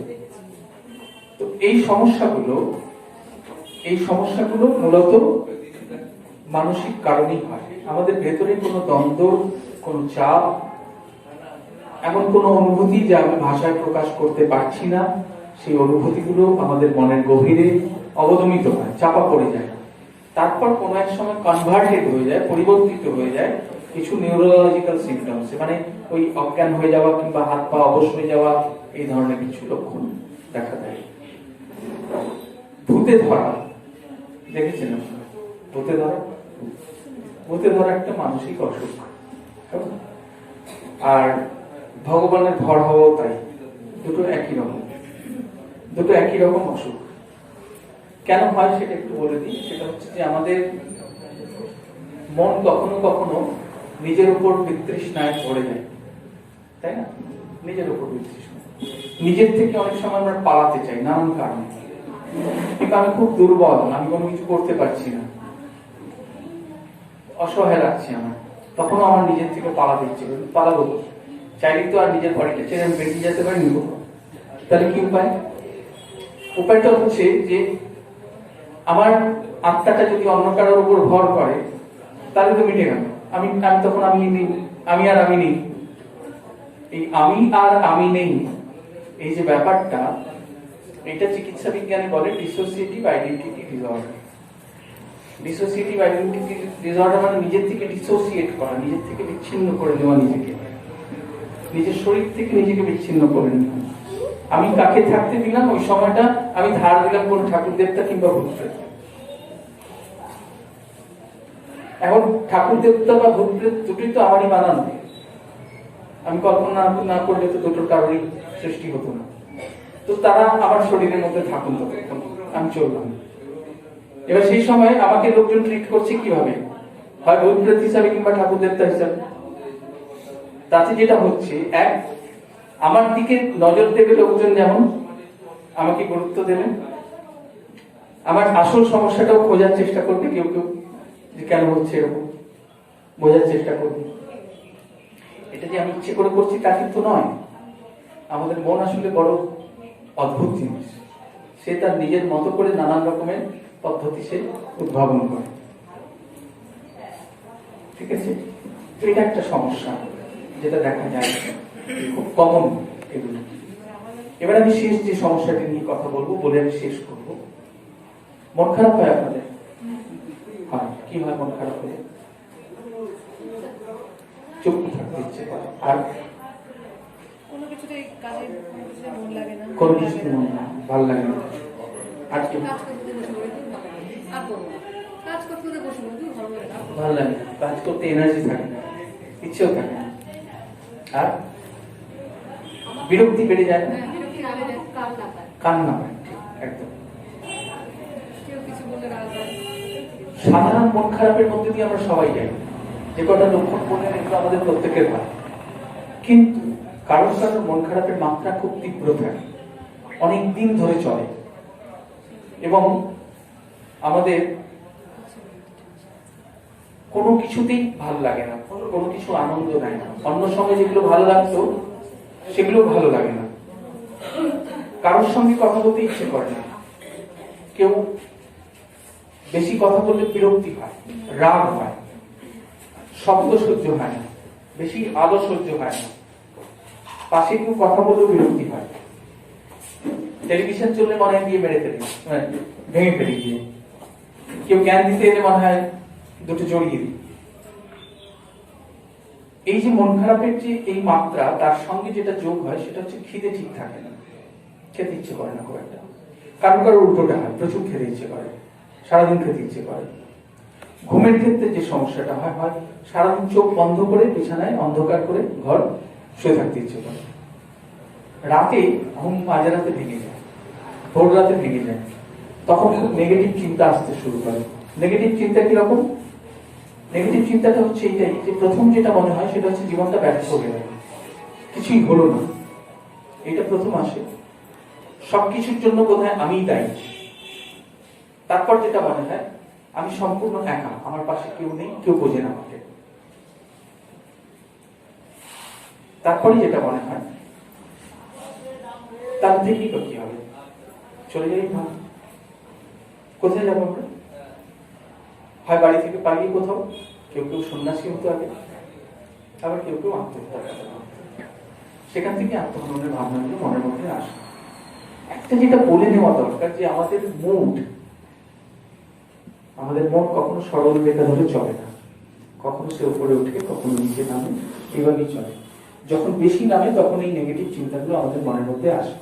তো এই সমস্যাগুলো মূলত মানসিক কারণেই হয়। আমাদের ভেতরে কোনো দ্বন্দ্ব, কোনো চাপ, এমন কোনো অনুভূতি যা আমি ভাষায় প্রকাশ করতে পারছি না, সেই অনুভূতিগুলো আমাদের মনের গভীরে অবদমিত হয়, চাপা পড়ে যায়। তারপর কোনো এক সময় কনভার্টেড হয়ে যায়, পরিবর্তিত হয়ে যায় কিছু নিউরোলজিক্যাল সিমটমস, মানে ওই অজ্ঞান হয়ে যাওয়া কিংবা হাত পা অবশ হয়ে যাওয়া, এই ধরনের কিছু লক্ষণ দেখা দেয়। ভূতে ধরা দেখেছেন আপনারা? ভূতে ধরা একটা মানসিক অসুখ, আর ভগবানের ভর হওয়াও তাই। দুটো একই রকম অসুখ। কেন হয় সেটা একটু বলে দিই। সেটা হচ্ছে যে আমাদের মন কখনো কখনো নিজের উপর বিতৃষ্ণায় ভরে যায়, তাই না? নিজের উপর বিতৃষ্ণা, নিজের থেকে অনেক সময় আমরা পালাতে চাই নানান কারণে। কিন্তু আমি খুব দুর্বল, আমি কোনো কিছু করতে পারছি না, অসহায় লাগছে আমার, তখনও আমার নিজের থেকে পালাতে ইচ্ছে করে। পালাবো চাইলে তো আর নিজের বাড়িটা ছেড়ে আমি বেরিয়ে যেতে পারি নিব। তাহলে কি উপায়? উপায়টা হচ্ছে যে আমার আত্মাটা যদি অন্য কারোর উপর ভর করে, তাহলে তো মিটে গেল। আমি তখন আমি নেই, আমি আর আমি নেই। এই আমি আর আমি নেই, এই যে ব্যাপারটা, এটা চিকিৎসা বিজ্ঞানে বলে dissociative identity disorder. Dissociative identity disorder মানে নিজের থেকে ডিসোসিয়েট করা, নিজের থেকে বিচ্ছিন্ন করে দেওয়া, নিজের শরীর থেকে নিজেকে বিচ্ছিন্ন করে নেওয়া। আমি কাকে থাকতে দিলাম, ওই সময়টা আমি ধার দিলাম কোন ঠাকুর দেবতা কিংবা ভূতপ্রেত। এখন ঠাকুর দেবতা বা ভূতপ্রেত দুটোই তো আমারই বানানো, আমি কল্পনা না করলে তো দুটোর কারোরই সৃষ্টি হতো না। তো তারা আমার শরীরের মধ্যে থাকুন, ততক্ষণ আমি চললাম। এবার সেই সময় আমাকে লোকজন ট্রিট করছে কিভাবে, হয় ভূতপ্রেত হিসাবে কিংবা ঠাকুর দেবতা হিসাবে। তাতে যেটা হচ্ছে, এক, আমার দিকে নজর দেবে লোকজন, যেমন আমাকে গুরুত্ব দেবেন, আমার আসল সমস্যাটাও খোঁজার চেষ্টা করবে কেউ কেউ, যে কেন হচ্ছে এরকম বোঝার চেষ্টা করবে। এটা যে আমি ইচ্ছে করে করছি তা কিন্তু নয়। আমাদের মন আসলে বড় অদ্ভুত জিনিস, সে তার নিজের মতো করে নানান রকমের পদ্ধতি সে উদ্ভাবন করে, ঠিক আছে? তো এটা একটা সমস্যা যেটা দেখা যায়, খুব কমন এগুলো। এবার আমি শেষ যে সমস্যাটি নিয়ে কথা বলবো, বলে আমি শেষ করব। মন খারাপ হয় আপনাদের? হয়। কি হয় মন খারাপ হলে? চুপ থাকতে ইচ্ছে করে, আর কোনো কিছুতে কাজে মন লাগে না, কোনো কিছু মন না, ভালো লাগে না। আর কি ভালো লাগে না, কাজ করতে এনার্জি থাকে না, ইচ্ছেও থাকে না, আর বিরক্তি বেড়ে যায়, কান্না পায়। ঠিক, একদম। সাধারণ মন খারাপের মধ্যে দিয়ে আমরা সবাই যাই, যে কটা লক্ষণ বললেন এগুলো আমাদের প্রত্যেকের হয়। কিন্তু কারোর কারোর মন খারাপের মাত্রা খুব তীব্র থাকে, অনেক দিন ধরে চলে, এবং আমাদের কোনো কিছুতেই ভালো লাগে না, কোনো কিছু আনন্দ নেয় না। অন্য সময় যেগুলো ভালো লাগতো সেগুলো ভালো লাগে না। কারোর সঙ্গে কথা বলতে ইচ্ছে করে না, কেউ বেশি কথা বললে বিরক্তি হয়, রাগ হয়, শব্দ সহ্য হয় না, বেশি আলো সহ্য হয় না, পাশে কেউ কথা বললেও বিরক্তি হয়। টেলিভিশন চললে মনে হয় গিয়ে মেরে ফেলি, ভেঙে ফেলি গিয়ে। কেউ জ্ঞান দিতে এলে মনে হয় দুটো জড়িয়ে দিই। এই যে মন খারাপের যে এই মাত্রা, তার সঙ্গে যেটা যোগ হয় সেটা হচ্ছে খিদে ঠিক থাকে না, খেতে ইচ্ছে করে না খুব একটা। কারো কারো উল্টোটা হয়, প্রচুর খেতে ইচ্ছে করে, সারাদিন খেতে ইচ্ছে করে। ঘুমের ক্ষেত্রে যে সমস্যাটা হয়, হয় সারাদিন চোখ বন্ধ করে বিছানায় অন্ধকার করে ঘর শুয়ে থাকতে ইচ্ছে করে। রাতে ঘুম মাঝরাতে ভেঙে যায়, ভোর রাতে ভেঙে যায়, তখন খুব নেগেটিভ চিন্তা আসতে শুরু করে। নেগেটিভ চিন্তা কিরকম? নেগেটিভ চিন্তাটা হচ্ছে এইটাই যে প্রথম যেটা মনে হয় সেটা হচ্ছে জীবনটা ব্যর্থ হয়ে গেল, কিছুই হলো না, এটা প্রথম আসে। সবকিছুর জন্য বোধহয় আমিই দায়ী। তারপর যেটা মনে হয় আমি সম্পূর্ণ একা, আমার পাশে কেউ নেই, কেউ বোঝে না আমাকে। তারপরে যেটা মনে হয় তার থেকেই তো কি হবে, চলে যাই ভালো। কোথায় যাবো আমরা? হয় বাড়ি থেকে পালিয়ে কোথাও, কেউ কেউ সন্ন্যাসী হতো আগে, আবার কেউ কেউ আত্মহত্যা করে। সেখান থেকে আত্মহননের ভাবনাগুলো মনের মধ্যে আসে। একটা যেটা বলে নেওয়া দরকার যে আমাদের মন কখনো সরল রেখা ধরে চলে না, কখনো সে উপরে উঠে, কখনো নিচে নামে, এভাবেই চলে। যখন বেশি নামে তখন এই নেগেটিভ চিন্তাগুলো আমাদের মনের মধ্যে আসে।